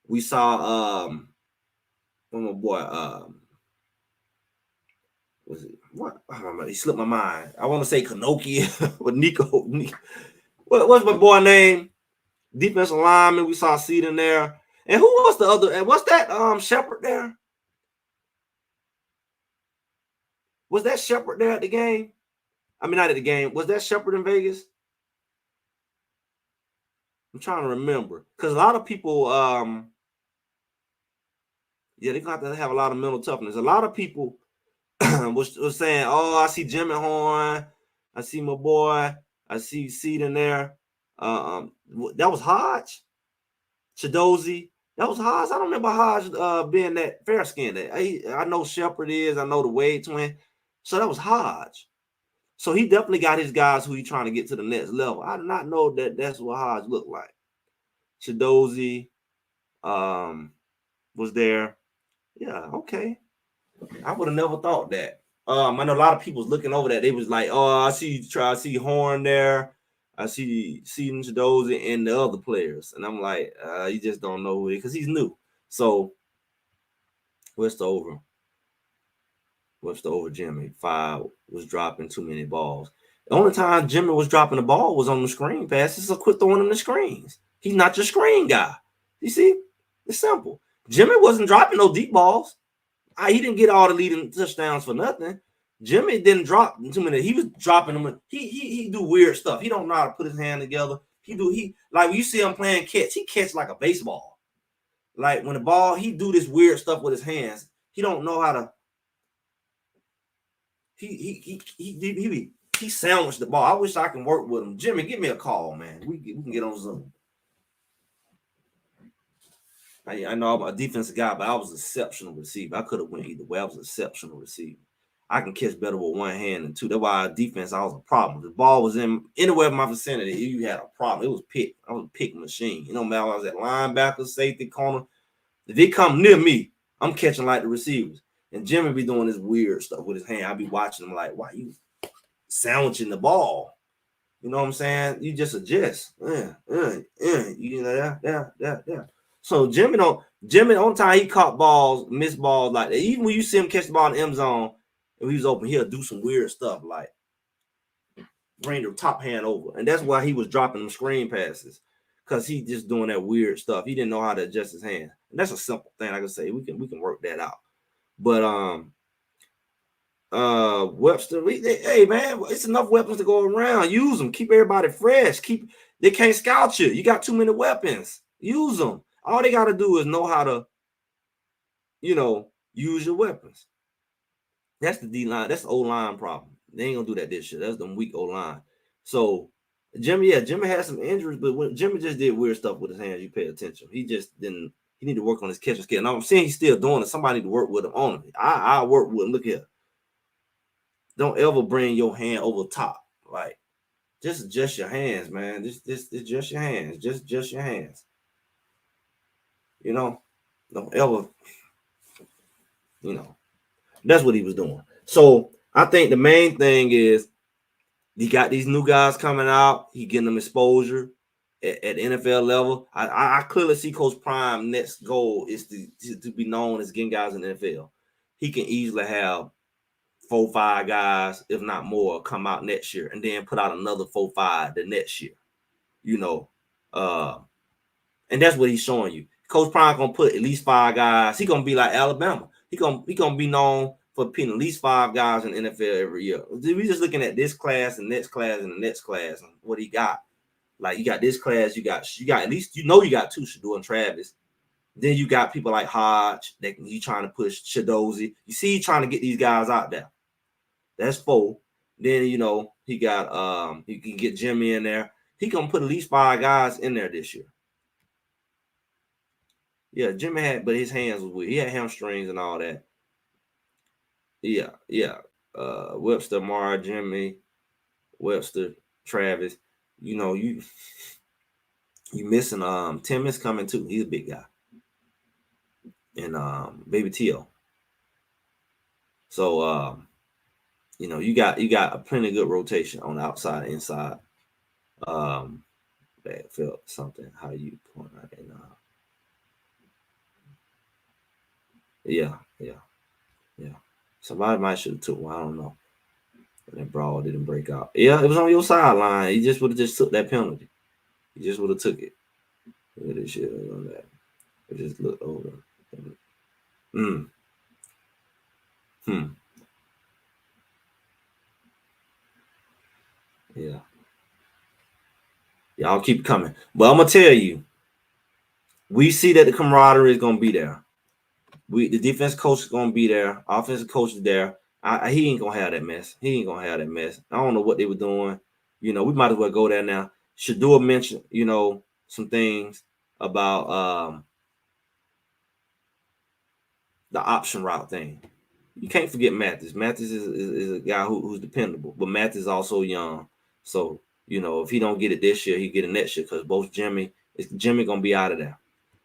We saw one more boy, was it what? Oh, he slipped my mind. I want to say Kanoki with Nico. What's my boy name? Defensive lineman. We saw Seed in there. And who was the other? And what's that Shepard there? Was that Shepard there at the game? I mean, not at the game. Was that Shepard in Vegas? I'm trying to remember. Because a lot of people, they're going to have a lot of mental toughness. A lot of people was saying, oh, I see Jimmy Horn. I see my boy. I see Seed in there. That was Hodge. Chidozie. That was Hodge. I don't remember Hodge being that fair skinned. I know Shepard is. I know the Wade twin. So that was Hodge. So he definitely got his guys who he's trying to get to the next level. I did not know that that's what Hodge looked like. Chidozie was there. Yeah, okay. I would have never thought that. I know a lot of people was looking over that. They was like, oh, I see Horn there. I see Chidozie and the other players. And I'm like, you just don't know who it is because he's new. So what's the over? What's the over, Jimmy? 5 was dropping too many balls. The only time Jimmy was dropping the ball was on the screen passes, so quit throwing him the screens. He's not your screen guy. You see? It's simple. Jimmy wasn't dropping no deep balls. He didn't get all the leading touchdowns for nothing. Jimmy didn't drop too many. He was dropping them. He do weird stuff. He don't know how to put his hand together. Like when you see him playing catch, he catch like a baseball. Like when the ball, he do this weird stuff with his hands. He don't know how to. He sandwiched the ball. I wish I can work with him. Jimmy, give me a call, man. We can get on Zoom. I know I'm a defensive guy, but I was an exceptional receiver. I could have went either way. I was an exceptional receiver. I can catch better with one hand than two. That's why defense, I was a problem. The ball was anywhere in my vicinity, you had a problem. It was pick. I was a pick machine. You know, man, I was at linebacker, safety, corner. If they come near me, I'm catching like the receivers. And Jimmy be doing this weird stuff with his hand. I be watching him like, why you sandwiching the ball? You know what I'm saying? You just adjust. You know, yeah. So Jimmy, the only time he caught balls, missed balls like that, even when you see him catch the ball in the end zone, if he was open, he'll do some weird stuff like bring the top hand over. And that's why he was dropping them screen passes, because he just doing that weird stuff. He didn't know how to adjust his hand. And that's a simple thing. I can say we can work that out. But Webster, hey man, it's enough weapons to go around. Use them. Keep everybody fresh. They can't scout you. You got too many weapons. Use them. All they got to do is know how to, use your weapons. That's the D line. That's the O line problem. They ain't gonna do that this year. That's the weak O line. So Jimmy had some injuries, but when Jimmy just did weird stuff with his hands, you pay attention. He just didn't. He need to work on his catching skill. Now I'm saying he's still doing it. Somebody need to work with him on him. I work with him. Look here. Don't ever bring your hand over top. Like just adjust your hands, man. Just adjust your hands. Just your hands. You know, don't ever. You know, that's what he was doing. So I think the main thing is he got these new guys coming out. He getting them exposure at NFL level. I clearly see Coach Prime next goal is to be known as getting guys in the NFL. He can easily have 4-5 guys, if not more, come out next year, and then put out another 4-5 the next year. You know, and that's what he's showing you. Coach Prime gonna put at least 5 guys. He gonna be like Alabama. He gonna be known for putting at least 5 guys in the NFL every year. We just looking at this class and next class and the next class and what he got. Like you got this class, you got at least you got 2 Shador and Travis. Then you got people like Hodge that you trying to push Shadozy. You see, he trying to get these guys out there. That's 4. Then he got he can get Jimmy in there. He gonna put at least 5 guys in there this year. Yeah, Jimmy had, but his hands was weak. He had hamstrings and all that. Yeah. Webster, Mara, Jimmy, Webster, Travis. You missing Tim is coming too. He's a big guy. And Baby Tio. So you got a plenty good rotation on the outside, inside. That felt something. How you point out and yeah. Somebody might should have took one. I don't know. And that brawl didn't break out. Yeah, it was on your sideline. He just would have just took that penalty. He just would have took it. Look at this shit on that. It just looked over. Yeah. Y'all keep coming. But I'm gonna tell you, we see that the camaraderie is gonna be there. The defense coach is gonna be there. Offensive coach is there. He ain't gonna have that mess. I don't know what they were doing. We might as well go there now. Shador mentioned, some things about the option route thing. You can't forget Mathis. Mathis is a guy who's dependable, but Mathis is also young. So, if he don't get it this year, he get it next year because both Jimmy gonna be out of there.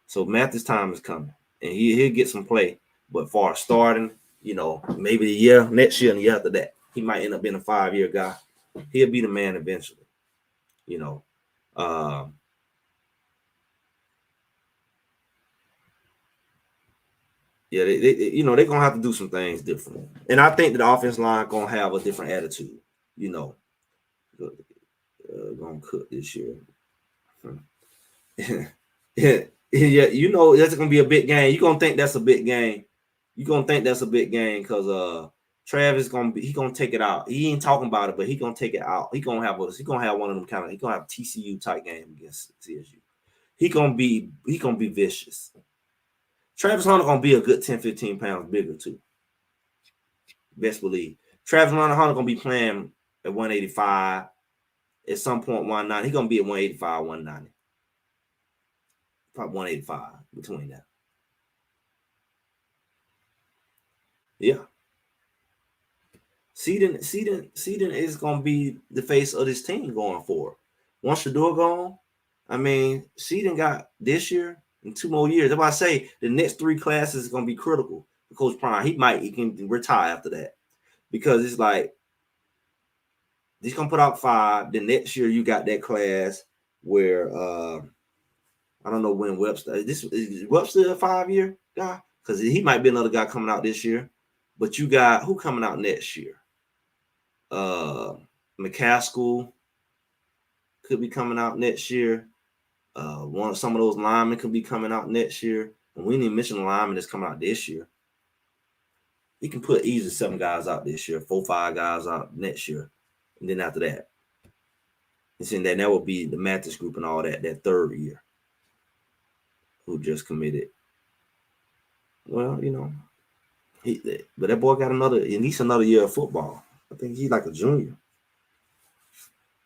So Mathis' time is coming, and he'll get some play. But far starting, maybe the year next year and the year after that, he might end up being a 5-year guy. He'll be the man eventually. Yeah, they're gonna have to do some things different, and I think that the offense line gonna have a different attitude. Gonna cook this year. yeah, that's gonna be a big game. You're gonna think that's a big game. Because Travis gonna take it out. He ain't talking about it, but he gonna take it out. He gonna have one of them he gonna have TCU type game against CSU. He gonna be vicious. Travis Hunter gonna be a good 10-15 pounds bigger too. Best believe. Travis Hunter gonna be playing at 185. At some point 190. He gonna be at 185, 190. Probably 185 between that. Yeah. Seaton is gonna be the face of this team going forward. Once Shador gone, I mean, Seaton got this year and 2 more years. That's why I say the next 3 classes is gonna be critical. Coach Prime, he can retire after that because it's like he's gonna put out 5. The next year you got that class where I don't know when Webster. Is Webster a 5-year guy? Because he might be another guy coming out this year. But you got who coming out next year? McCaskill could be coming out next year. Some of those linemen could be coming out next year. And we didn't mention the lineman that's coming out this year. He can put easily 7 guys out this year, 4-5 guys out next year. And then after that. And saying that would be the Mathis group and all that 3rd year. Who just committed. Well, But that boy got at least another year of football. I think he's like a junior.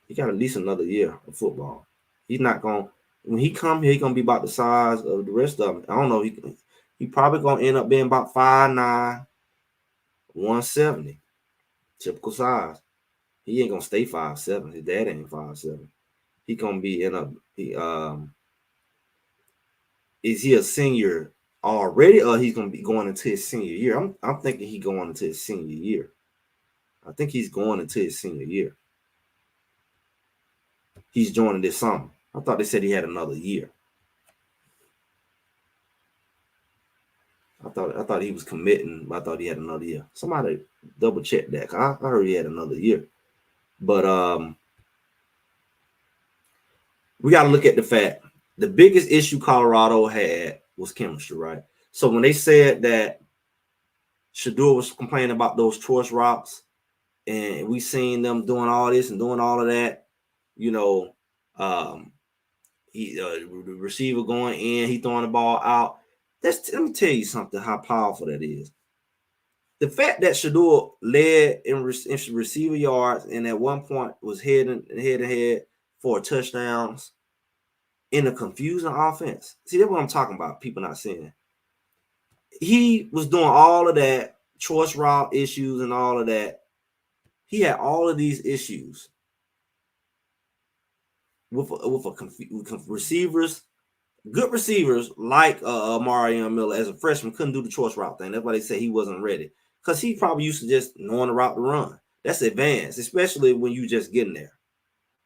He got at least another year of football. He's not going when he come here, he's gonna be about the size of the rest of them. I don't know. He probably gonna end up being about 5'9", 170, typical size. He ain't gonna stay 5'7". His dad ain't 5'7". He gonna be in a is he a senior already, or he's gonna be going into his senior year? I'm thinking he going into his senior year. I think he's going into his senior year. He's joining this summer. I thought they said he had another year. I thought he was committing. I thought he had another year. Somebody double check that. I heard he had another year. But we got to look at the fact the biggest issue Colorado had was chemistry, right? So when they said that Shedeur was complaining about those choice routes, and we seen them doing all this and doing all of that, you know, the receiver going in, he throwing the ball out. Let me tell you something, how powerful that is. The fact that Shedeur led in receiver yards and at one point was head to head for touchdowns in a confusing offense. See, that's what I'm talking about. People not seeing. He was doing all of that, choice route issues and all of that. He had all of these issues with receivers, good receivers like Mario Miller as a freshman couldn't do the choice route thing. That's why they say he wasn't ready, because he probably used to just knowing the route to run. That's advanced, especially when you just getting there.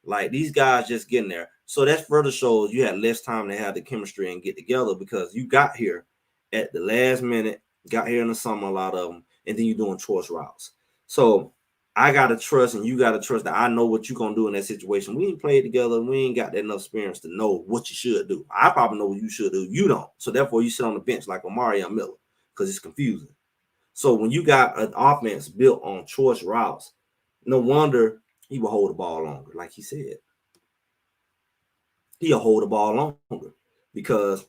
Like these guys just getting there. So that further shows you had less time to have the chemistry and get together, because you got here at the last minute, got here in the summer, a lot of them, and then you're doing choice routes. So I got to trust, and you got to trust that I know what you're going to do in that situation. We ain't played together. We ain't got that enough experience to know what you should do. I probably know what you should do. You don't. So therefore, you sit on the bench like Mario Miller, because it's confusing. So when you got an offense built on choice routes, no wonder he will hold the ball longer. Like he said, he'll hold the ball longer, because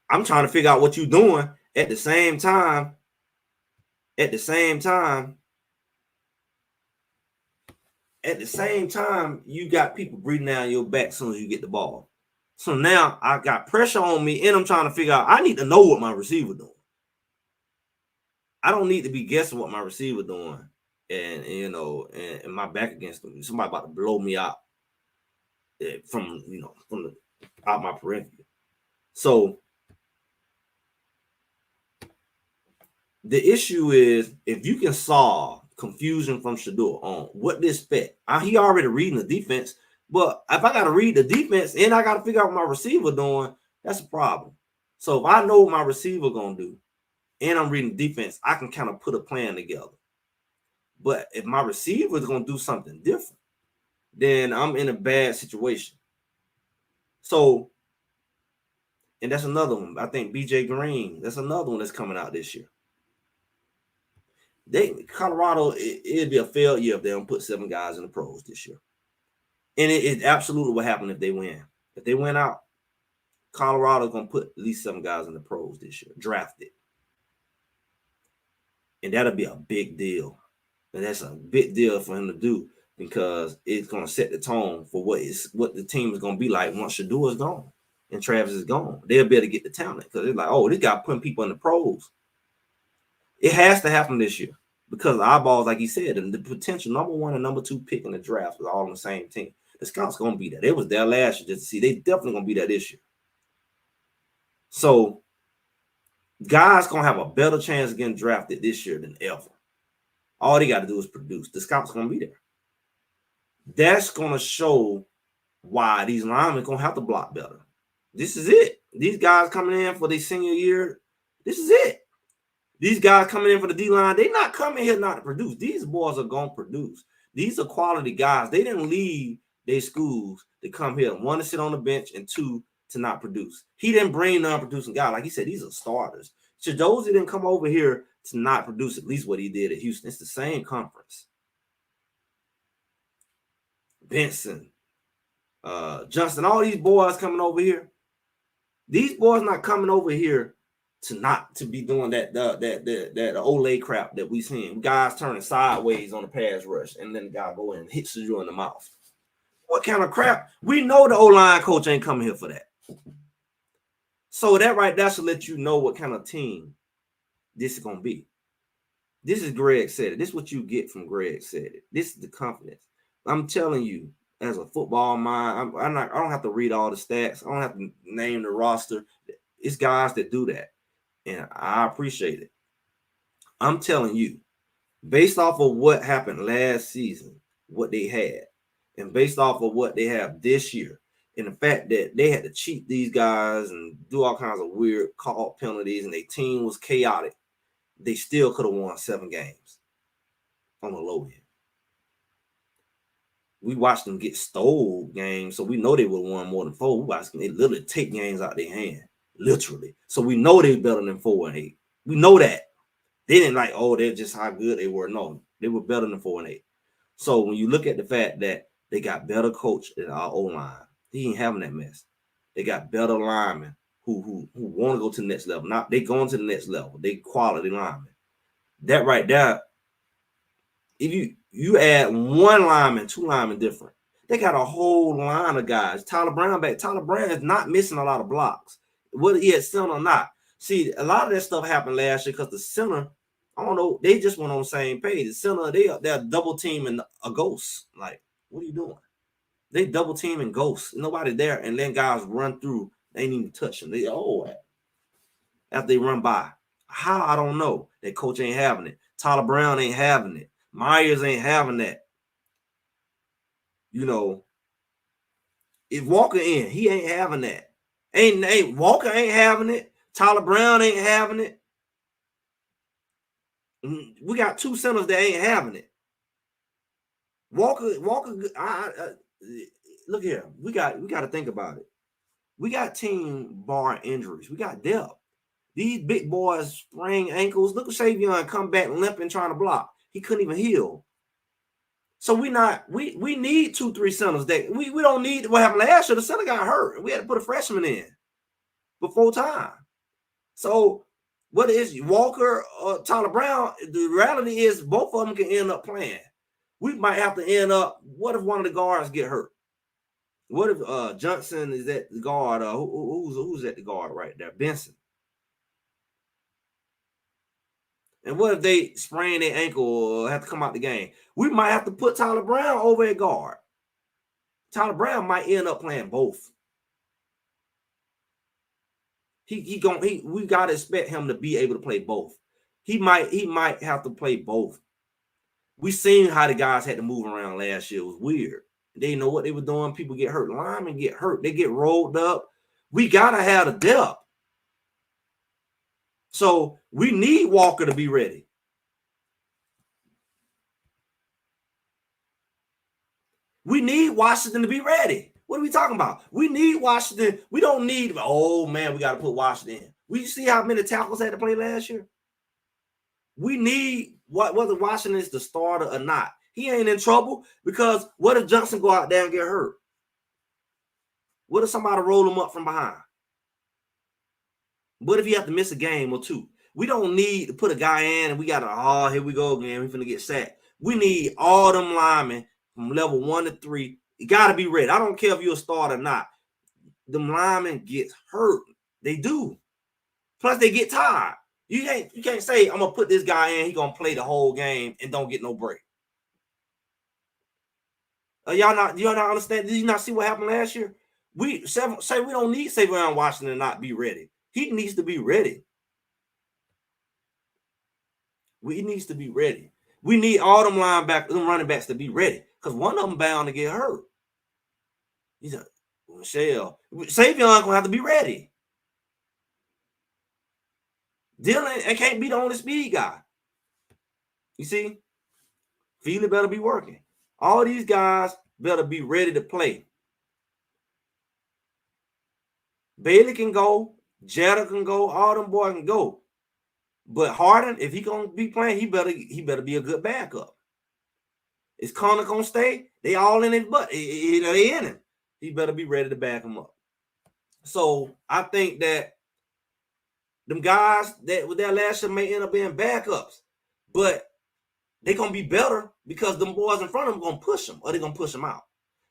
I'm trying to figure out what you're doing at the same time. At the same time, you got people breathing down your back as soon as you get the ball. So now I got pressure on me, and I'm trying to figure out, I need to know what my receiver doing. I don't need to be guessing what my receiver doing, and and my back against them. Somebody about to blow me out from the out my periphery. So the issue is, if you can solve confusion from Shedeur on what to expect, he already reading the defense. But if I got to read the defense and I got to figure out what my receiver doing, that's a problem. So if I know what my receiver gonna do and I'm reading defense, I can kind of put a plan together. But if my receiver is gonna do something different, then I'm in a bad situation. So, and that's another one. I think BJ Green, that's another one that's coming out this year. Colorado, it'd be a failure if they don't put 7 guys in the pros this year. And it absolutely will happen if they win. If they win out, Colorado's gonna put at least 7 guys in the pros this year, drafted. And that'll be a big deal. And that's a big deal for him to do, because it's gonna set the tone for what the team is gonna be like once Shedeur is gone and Travis is gone. They'll be able to get the talent, because they're like, oh, this guy putting people in the pros. It has to happen this year, because the eyeballs, like he said, and the potential number 1 and number 2 pick in the draft was all on the same team. The scouts gonna be there. They was there last year just to see. They definitely gonna be there this year. So guys gonna have a better chance of getting drafted this year than ever. All they got to do is produce. The scouts gonna be there. That's gonna show why these linemen gonna have to block better. This is it. These guys coming in for their senior year, this is it. These guys coming in for the D-line, they not coming here not to produce. These boys are going to produce. These are quality guys. They didn't leave their schools to come here. 1, to sit on the bench, and 2, to not produce. He didn't bring non-producing guys. Like he said, these are starters. Chidozie didn't come over here to not produce, at least what he did at Houston. It's the same conference. Benson, Johnson, all these boys coming over here. These boys not coming over here to not to be doing that Olay crap that we seen. Guys turning sideways on the pass rush, and then the guy go in and hits you in the mouth. What kind of crap? We know the O-line coach ain't coming here for that. So that right there should let you know what kind of team this is gonna be. This is Greg said it. This is what you get from Greg said it. This is the confidence. I'm telling you, as a football mind, I don't have to read all the stats. I don't have to name the roster. It's guys that do that, and I appreciate it. I'm telling you, based off of what happened last season, what they had, and based off of what they have this year, and the fact that they had to cheat these guys and do all kinds of weird call penalties, and their team was chaotic, they still could have won 7 games on the low end. We watched them get stole games, so we know they would have won more than 4. We watched them, they literally take games out of their hand, literally. So we know they're better than 4 and 8. We know that. They didn't like, oh, they're just how good they were. No, they were better than 4 and 8. So when you look at the fact that they got better coach than our O-line, he ain't having that mess. They got better linemen who want to go to the next level. Not they going to the next level. They quality linemen. That right there, if you add 1 lineman, 2 linemen different, they got a whole line of guys. Tyler Brown back. Tyler Brown is not missing a lot of blocks, whether he had center or not. See, a lot of that stuff happened last year because the center, I don't know, they just went on the same page. The center, they're double teaming a ghost. Like, what are you doing? They double teaming ghosts. Nobody there, and then guys run through. They ain't even touch them. After they run by. How? I don't know. That coach ain't having it. Tyler Brown ain't having it. Myers ain't having that. You know, if Walker in, he ain't having that. Ain't Walker ain't having it. Tyler Brown ain't having it. We got 2 centers that ain't having it. Walker. Look here. We got to think about it. We got team bar injuries. We got depth. These big boys sprain ankles. Look at Savion come back limping trying to block. He couldn't even heal. So we need 2-3 centers that we don't need what happened last year. The center got hurt. We had to put a freshman in before time. So what is Walker or Tyler Brown? The reality is both of them can end up playing. We might have to end up. What if one of the guards get hurt? What if Johnson is at the guard? Who's at the guard right there? Benson. And what if they sprain their ankle or have to come out the game? We might have to put Tyler Brown over at guard. Tyler Brown might end up playing both. We gotta expect him to be able to play both. He might have to play both. We seen how the guys had to move around last year. It was weird. They didn't know what they were doing. People get hurt. Linemen get hurt. They get rolled up. We gotta have the depth. So we need Walker to be ready. We need Washington to be ready. What are we talking about? We need Washington. We don't need, oh man, we got to put Washington in. We see how many tackles had to play last year? We need whether Washington is the starter or not. He ain't in trouble because what if Johnson go out there and get hurt? What if somebody roll him up from behind? What if he have to miss a game or 2? We don't need to put a guy in and we got to, here we go again. We're going to get sacked. We need all them linemen from level 1 to 3. You got to be ready. I don't care if you're a starter or not. Them linemen get hurt. They do. Plus, they get tired. You can't say, I'm going to put this guy in. He's going to play the whole game and don't get no break. Y'all not understand? Did you not see what happened last year? We don't need Savion Washington to not be ready. He needs to be ready. He needs to be ready. We need all them linebackers, them running backs to be ready because one of them bound to get hurt. He's a Michelle. Savion gonna have to be ready. Dylan can't be the only speed guy. You see, Feely better be working. All these guys better be ready to play. Bailey can go, Jetta can go, all them boys can go. But Harden, if he gonna be playing, he better be a good backup. Is Connor gonna stay? They all in his butt. They in him. He better be ready to back him up. So I think that Them guys that with their last year may end up being backups, but they're gonna be better because them boys in front of them gonna push them, or they're gonna push them out.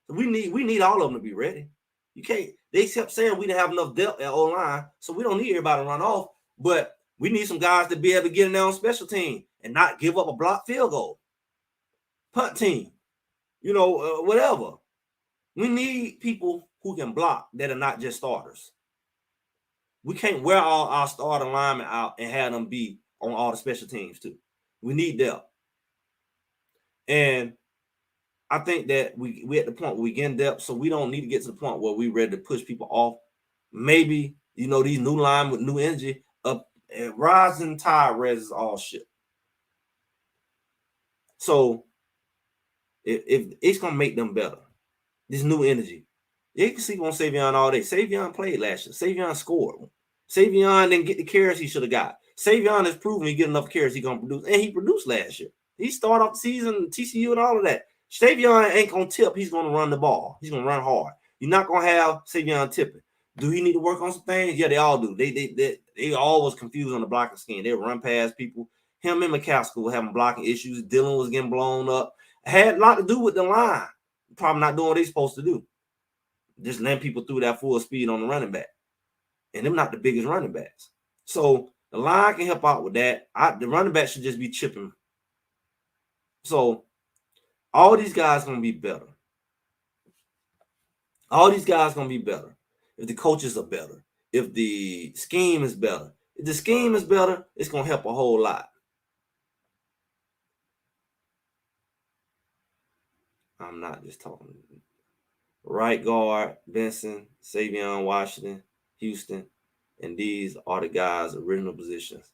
So we need all of them to be ready. You can't. They kept saying we didn't have enough depth at O line, so we don't need everybody to run off. But we need some guys to be able to get in there on special team and not give up a blocked field goal, punt team, whatever. We need people who can block that are not just starters. We can't wear all our starting linemen out and have them be on all the special teams too. We need depth. And I think that we at the point where we get in depth, so we don't need to get to the point where we're ready to push people off. Maybe, these new line with new energy, up rising tide raises all shit. So if it's gonna make them better, this new energy. You can see on Savion all day. Savion played last year. Savion scored. Savion didn't get the carries he should have got. Savion has proven he get enough carries he gonna produce, and he produced last year. He started off the season, TCU and all of that. Savion ain't gonna tip. He's gonna run the ball. He's gonna run hard. You're not gonna have Savion tipping. Do he need to work on some things? Yeah, they all do. They always confused on the blocking scheme. They run past people. Him and McCaskill were having blocking issues. Dylan was getting blown up. It had a lot to do with the line. Probably not doing what they're supposed to do. Just letting people through that full speed on the running back. And them not the biggest running backs. So the line can help out with that. The running back should just be chipping. So all these guys going to be better. All these guys going to be better if the coaches are better, if the scheme is better. If the scheme is better, it's going to help a whole lot. I'm not just talking. Right guard, Benson, Savion, Washington, Houston, and these are the guys' original positions.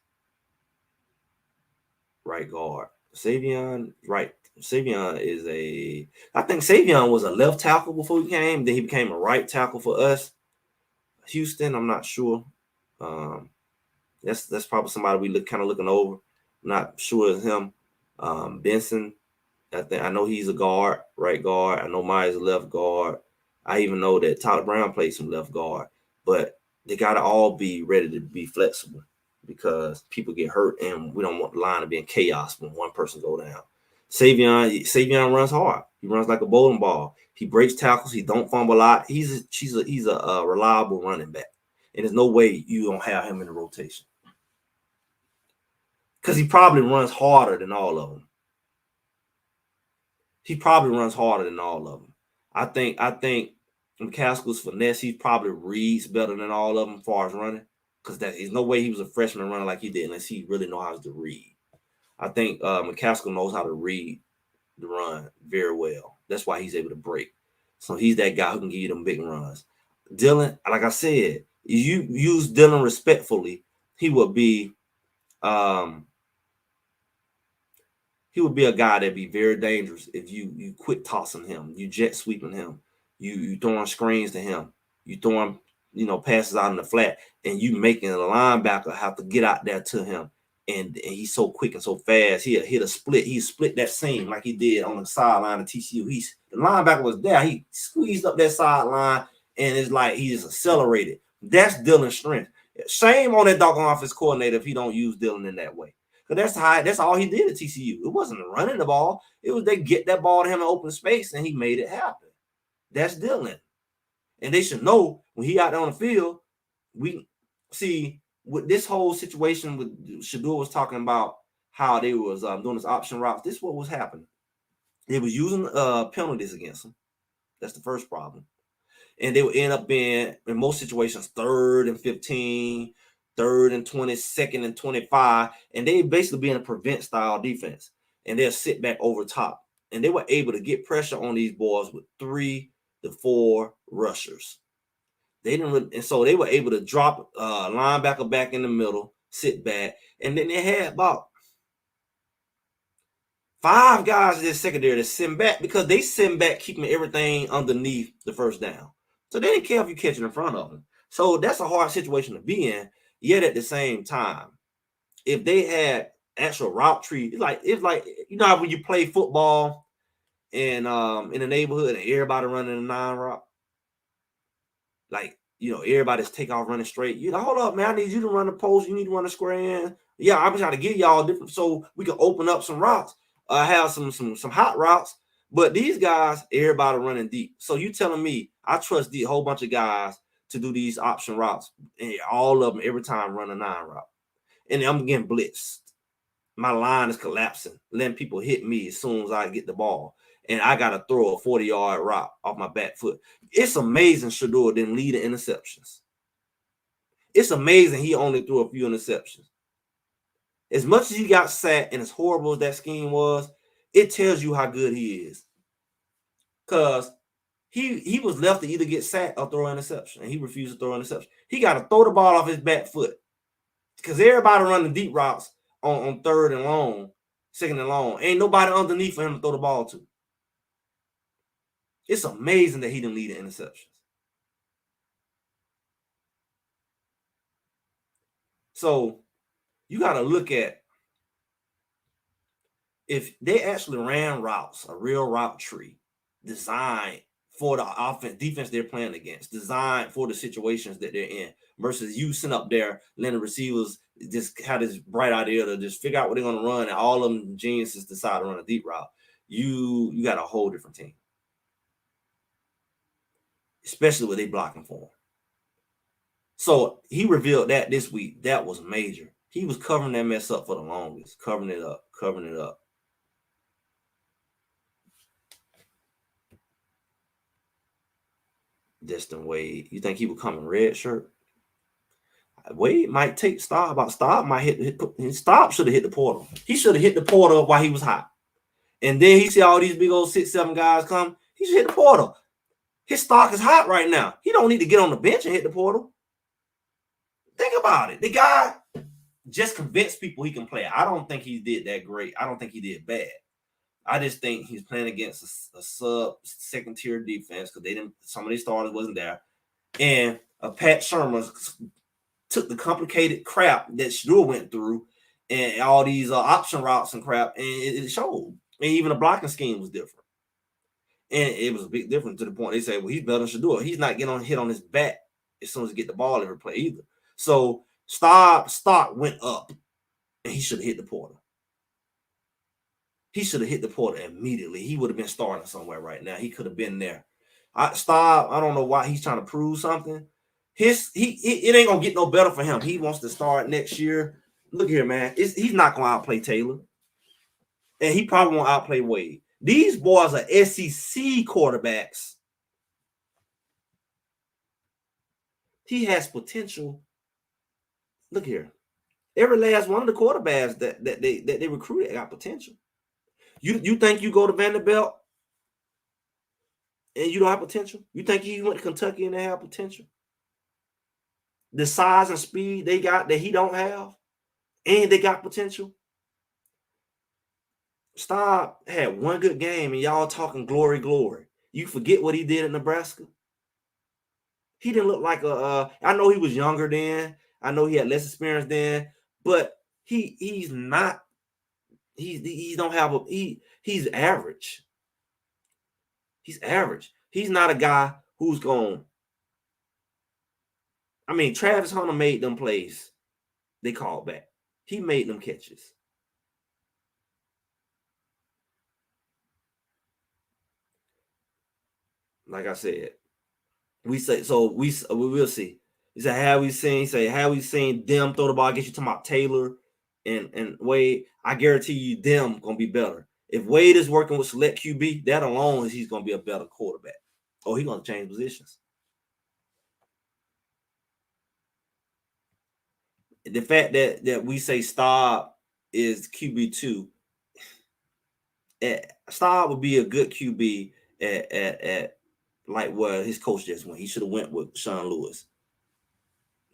Right guard. Savion is I think Savion was a left tackle before he came. Then he became a right tackle for us. Houston, I'm not sure. That's probably somebody we kind of looking over. I'm not sure of him. Benson, I know he's a guard, right guard. I know Myers a left guard. I even know that Tyler Brown plays some left guard. But they got to all be ready to be flexible because people get hurt and we don't want the line to be in chaos when one person go down. Savion runs hard. He runs like a bowling ball. He breaks tackles. He don't fumble a lot. He's a reliable running back. And there's no way you don't have him in the rotation. Because he probably runs harder than all of them. I think McCaskill's finesse, he probably reads better than all of them as far as running. Because there's no way he was a freshman running like he did unless he really knows how to read. I think McCaskill knows how to read the run very well. That's why he's able to break. So he's that guy who can give you them big runs. Dylan, like I said, you use Dylan respectfully, he would be a guy that'd be very dangerous if you quit tossing him, you jet sweeping him, you throwing screens to him, you throwing passes out in the flat, and you making a linebacker have to get out there to him. And he's so quick and so fast. He'll hit a split. He split that seam like he did on the sideline of TCU. The linebacker was there. He squeezed up that sideline, and it's like he just accelerated. That's Dylan's strength. Shame on that doggone offense coordinator if he don't use Dylan in that way. Because that's all he did at TCU. It wasn't running the ball. It was they get that ball to him in open space, and he made it happen. That's Dylan. And they should know when he out there on the field, we see with this whole situation with Shador was talking about how they was doing this option routes. This is what was happening. They was using penalties against them. That's the first problem. And they would end up being, in most situations, 3rd and 15, 3rd and 20, 2nd and 25. And they basically be in a prevent style defense. And they'll sit back over top. And they were able to get pressure on these boys with 3 to 4 rushers. And so they were able to drop linebacker back in the middle, sit back, and then they had about 5 guys in their secondary to send back because they send back keeping everything underneath the first down. So they didn't care if you catch it in front of them. So that's a hard situation to be in. Yet at the same time, if they had actual route tree, it's like how when you play football and in the neighborhood and everybody running a 9 route. Like everybody's take off running straight. Hold up, man. I need you to run the post. You need to run the square in. Yeah, I'm trying to give y'all different so we can open up some routes. Have some hot routes. But these guys, everybody running deep. So you telling me I trust the whole bunch of guys to do these option routes, and all of them every time run a 9 route, and I'm getting blitzed. My line is collapsing, letting people hit me as soon as I get the ball, and I got to throw a 40-yard route off my back foot. It's amazing Shedeur didn't lead the interceptions. It's amazing he only threw a few interceptions. As much as he got sacked and as horrible as that scheme was, it tells you how good he is. Because he was left to either get sacked or throw an interception, and he refused to throw an interception. He got to throw the ball off his back foot because everybody running deep routes on 3rd and long, 2nd and long. Ain't nobody underneath for him to throw the ball to. It's amazing that he didn't lead the interceptions. So you got to look at if they actually ran routes, a real route tree designed for the offense, defense they're playing against, designed for the situations that they're in, versus you sitting up there letting the receivers just have this bright idea to just figure out what they're going to run, and all of them geniuses decide to run a deep route. You got a whole different team, especially with they blocking for him. So he revealed that this week. That was major. He was covering that mess up for the longest, covering it up. Destin Wade. You think he would come in red shirt? Wade might take Staub out. Staub might Staub should have hit the portal. He should have hit the portal while he was hot. And then he see all these big old 6-7 guys come. He should hit the portal. His stock is hot right now. He don't need to get on the bench and hit the portal. Think about it. The guy just convinced people he can play. I don't think he did that great. I don't think he did bad. I just think he's playing against a sub second tier defense because some of these starters wasn't there. And Pat Shermer took the complicated crap that Shedeur went through and all these option routes and crap, and it showed. And even the blocking scheme was different. And it was a big difference to the point they say, well, he's better than Shedeur. He's not getting hit on his back as soon as he get the ball every play either. So stock went up, and he should have hit the portal. He should have hit the portal immediately. He would have been starting somewhere right now. He could have been there. I don't know why he's trying to prove something. It ain't gonna get no better for him. He wants to start next year. Look here, man. He's not gonna outplay Taylor, and he probably won't outplay Wade. These boys are SEC quarterbacks. He has potential. Look here. Every last one of the quarterbacks that they recruited got potential. You think you go to Vanderbilt and you don't have potential? You think you went to Kentucky and they have potential? The size and speed they got that he don't have, and they got potential. Staub had one good game, and y'all talking glory. You forget what he did in Nebraska. He didn't look like I know he was younger then. I know he had less experience then, but he's not. He don't have he's average. He's average. He's not a guy who's going. I mean, Travis Hunter made them plays. They called back. He made them catches. Like I said, we will see. He said, have we seen them throw the ball? I guess you're talking about Taylor and Wade. I guarantee you them gonna be better. If Wade is working with select QB, that alone is he's gonna be a better quarterback. Oh, he's gonna change positions. The fact that we say Staub is QB2, Staub would be a good QB at like where his coach just went. He should have went with Sean Lewis.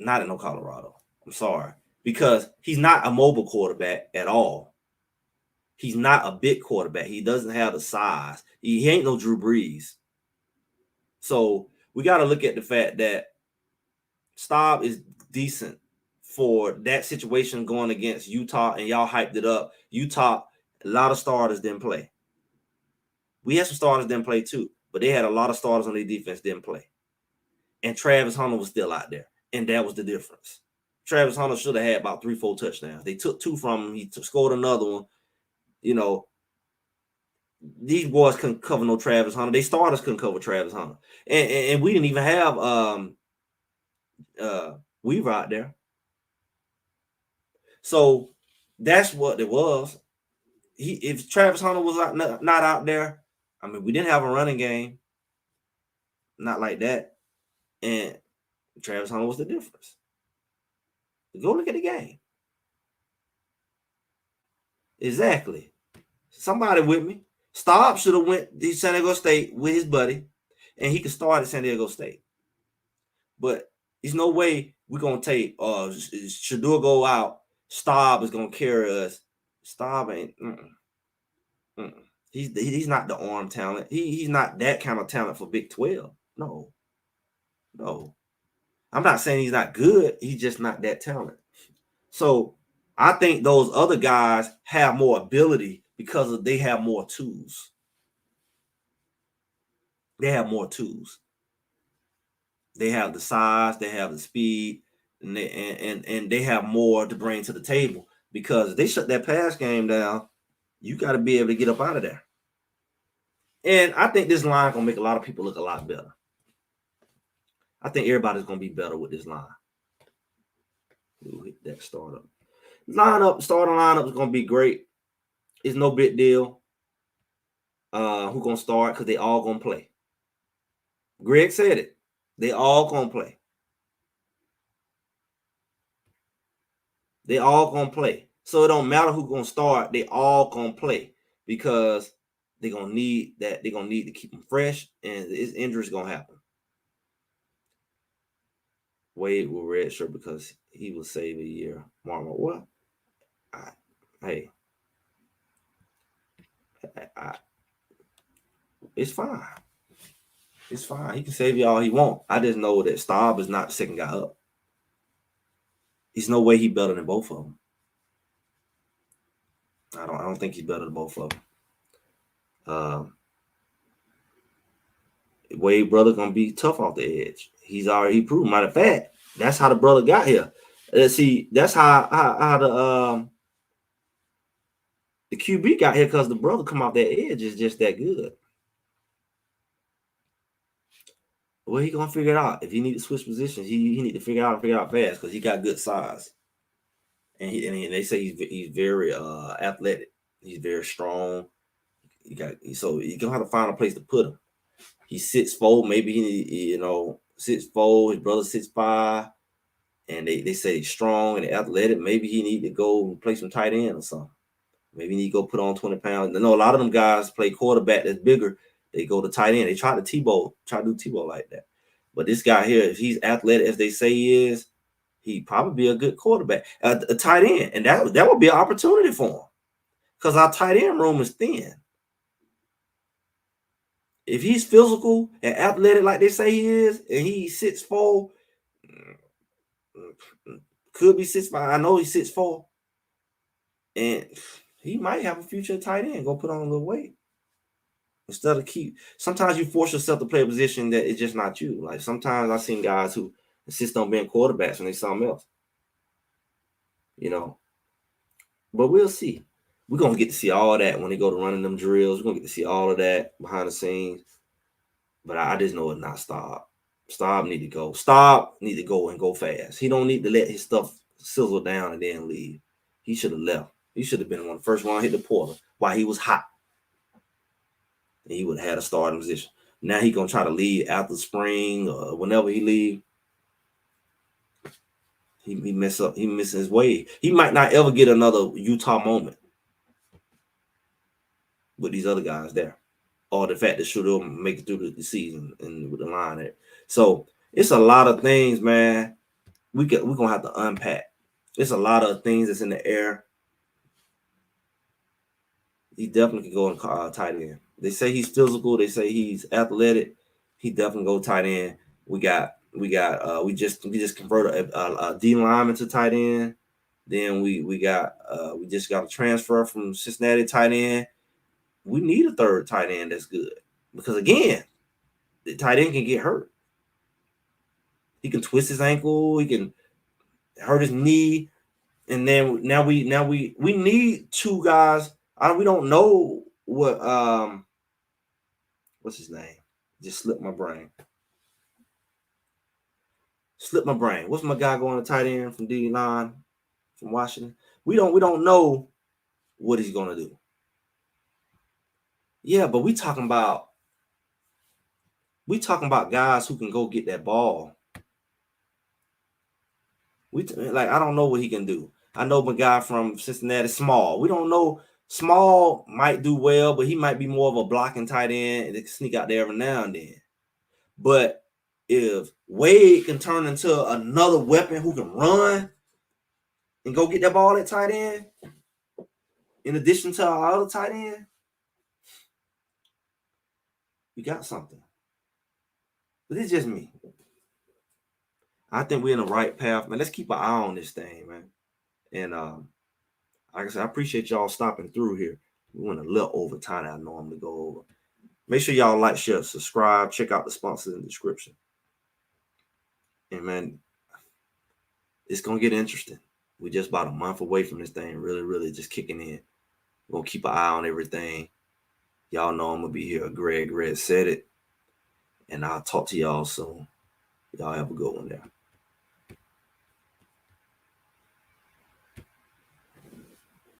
Not in Colorado. I'm sorry. Because he's not a mobile quarterback at all. He's not a big quarterback. He doesn't have the size. He ain't no Drew Brees. So we got to look at the fact that Staub is decent for that situation going against Utah, and y'all hyped it up. Utah, a lot of starters didn't play. We had some starters didn't play too, but they had a lot of starters on their defense didn't play. and Travis Hunter was still out there, and that was the difference. Travis Hunter should have had about 3-4 touchdowns. They took 2 from him. He scored another one. You know, these boys couldn't cover no Travis Hunter. They starters couldn't cover Travis Hunter, and we didn't even have Weaver out there. So that's what it was. If Travis Hunter was not out there, I mean, we didn't have a running game, not like that, and Travis Hunter was the difference. Go look at the game. Exactly. Somebody with me. Staub should have went to San Diego State with his buddy, and he could start at San Diego State. But there's no way we're gonna take Shador go out. Staub is gonna carry us. Staub ain't. He's not the arm talent. He's not that kind of talent for Big 12. No. I'm not saying he's not good. He's just not that talent. So I think those other guys have more ability because they have more tools. They have more tools. They have the size, they have the speed, and they have more to bring to the table because they shut that pass game down. You got to be able to get up out of there. And I think this line gonna make a lot of people look a lot better. I think everybody's gonna be better with this line. We'll hit that startup. Starting lineup is gonna be great. It's no big deal. Who gonna start? Because they all gonna play. Greg said it. They all gonna play. They all gonna play. So it don't matter who gonna start. They all gonna play because they're gonna need that. They're gonna need to keep them fresh, and this injury is gonna happen. Wade will redshirt because he will save a year. Marma, what? Hey, it's fine. It's fine. He can save you all he want. I just know that Staub is not the second guy up. There's no way he's better than both of them. I don't think he's better than both of them. Wade brother gonna be tough off the edge. He's already proved. Matter of fact, that's how the brother got here. See, that's how the QB got here because the brother come off that edge is just that good. Well, he gonna figure it out. If he need to switch positions, he need to figure out fast because he got good size. And they say he's very athletic. He's very strong. So you gonna have to find a place to put him. He's 6'4", maybe he 6'4". His brother 6'5", and they say he's strong and athletic. Maybe he need to go play some tight end or something. Maybe he need to go put on 20 pounds. I know a lot of them guys play quarterback that's bigger. They go to tight end. They try to do Tebow like that. But this guy here, if he's athletic as they say he is, he'd probably be a good quarterback, a tight end, and that would be an opportunity for him because our tight end room is thin. If he's physical and athletic like they say he is, and he's 6'4", could be 6'5". I know he's 6'4", and he might have a future tight end. Go put on a little weight instead of sometimes you force yourself to play a position that is just not you. Like sometimes I've seen guys who insist on being quarterbacks when they something else. But we'll see. We're gonna get to see all that when they go to running them drills. We're gonna get to see all of that behind the scenes. But I just know it's not Staub. Staub need to go. Staub need to go and go fast. He don't need to let his stuff sizzle down and then leave. He should have left. He should have been one of the first one to hit the portal while he was hot. And he would have had a starting position. Now he gonna try to leave after spring or whenever he leave. He mess up. He missing his way. He might not ever get another Utah moment with these other guys there, or the fact that Shador make it through the season and with the line there. So it's a lot of things, man. We're gonna have to unpack. There's a lot of things that's in the air. He definitely can go in tight end. They say he's physical. They say he's athletic. He definitely go tight end. We just converted a D lineman to tight end. Then we just got a transfer from Cincinnati tight end. We need a third tight end that's good because again, the tight end can get hurt. He can twist his ankle. He can hurt his knee. And then now we need two guys. We don't know what what's his name? Just slipped my brain. What's my guy going to tight end from D9 from Washington? We don't know what he's gonna do. Yeah, but we talking about guys who can go get that ball. I don't know what he can do. I know my guy from Cincinnati, Small. We don't know. Small might do well, but he might be more of a blocking tight end and sneak out there every now and then. But if Wade can turn into another weapon who can run and go get that ball at tight end, in addition to our other tight end, we got something. But it's just me. I think we're in the right path, man. Let's keep an eye on this thing, man. And like I said, I appreciate y'all stopping through here. We went a little over time than I normally go over. Make sure y'all like, share, subscribe. Check out the sponsors in the description. And man, it's gonna get interesting. We're just about a month away from this thing really just kicking in. We're gonna keep an eye on everything. Y'all know I'm gonna be here. Greg said it. And I'll talk to y'all soon. Y'all have a good one there.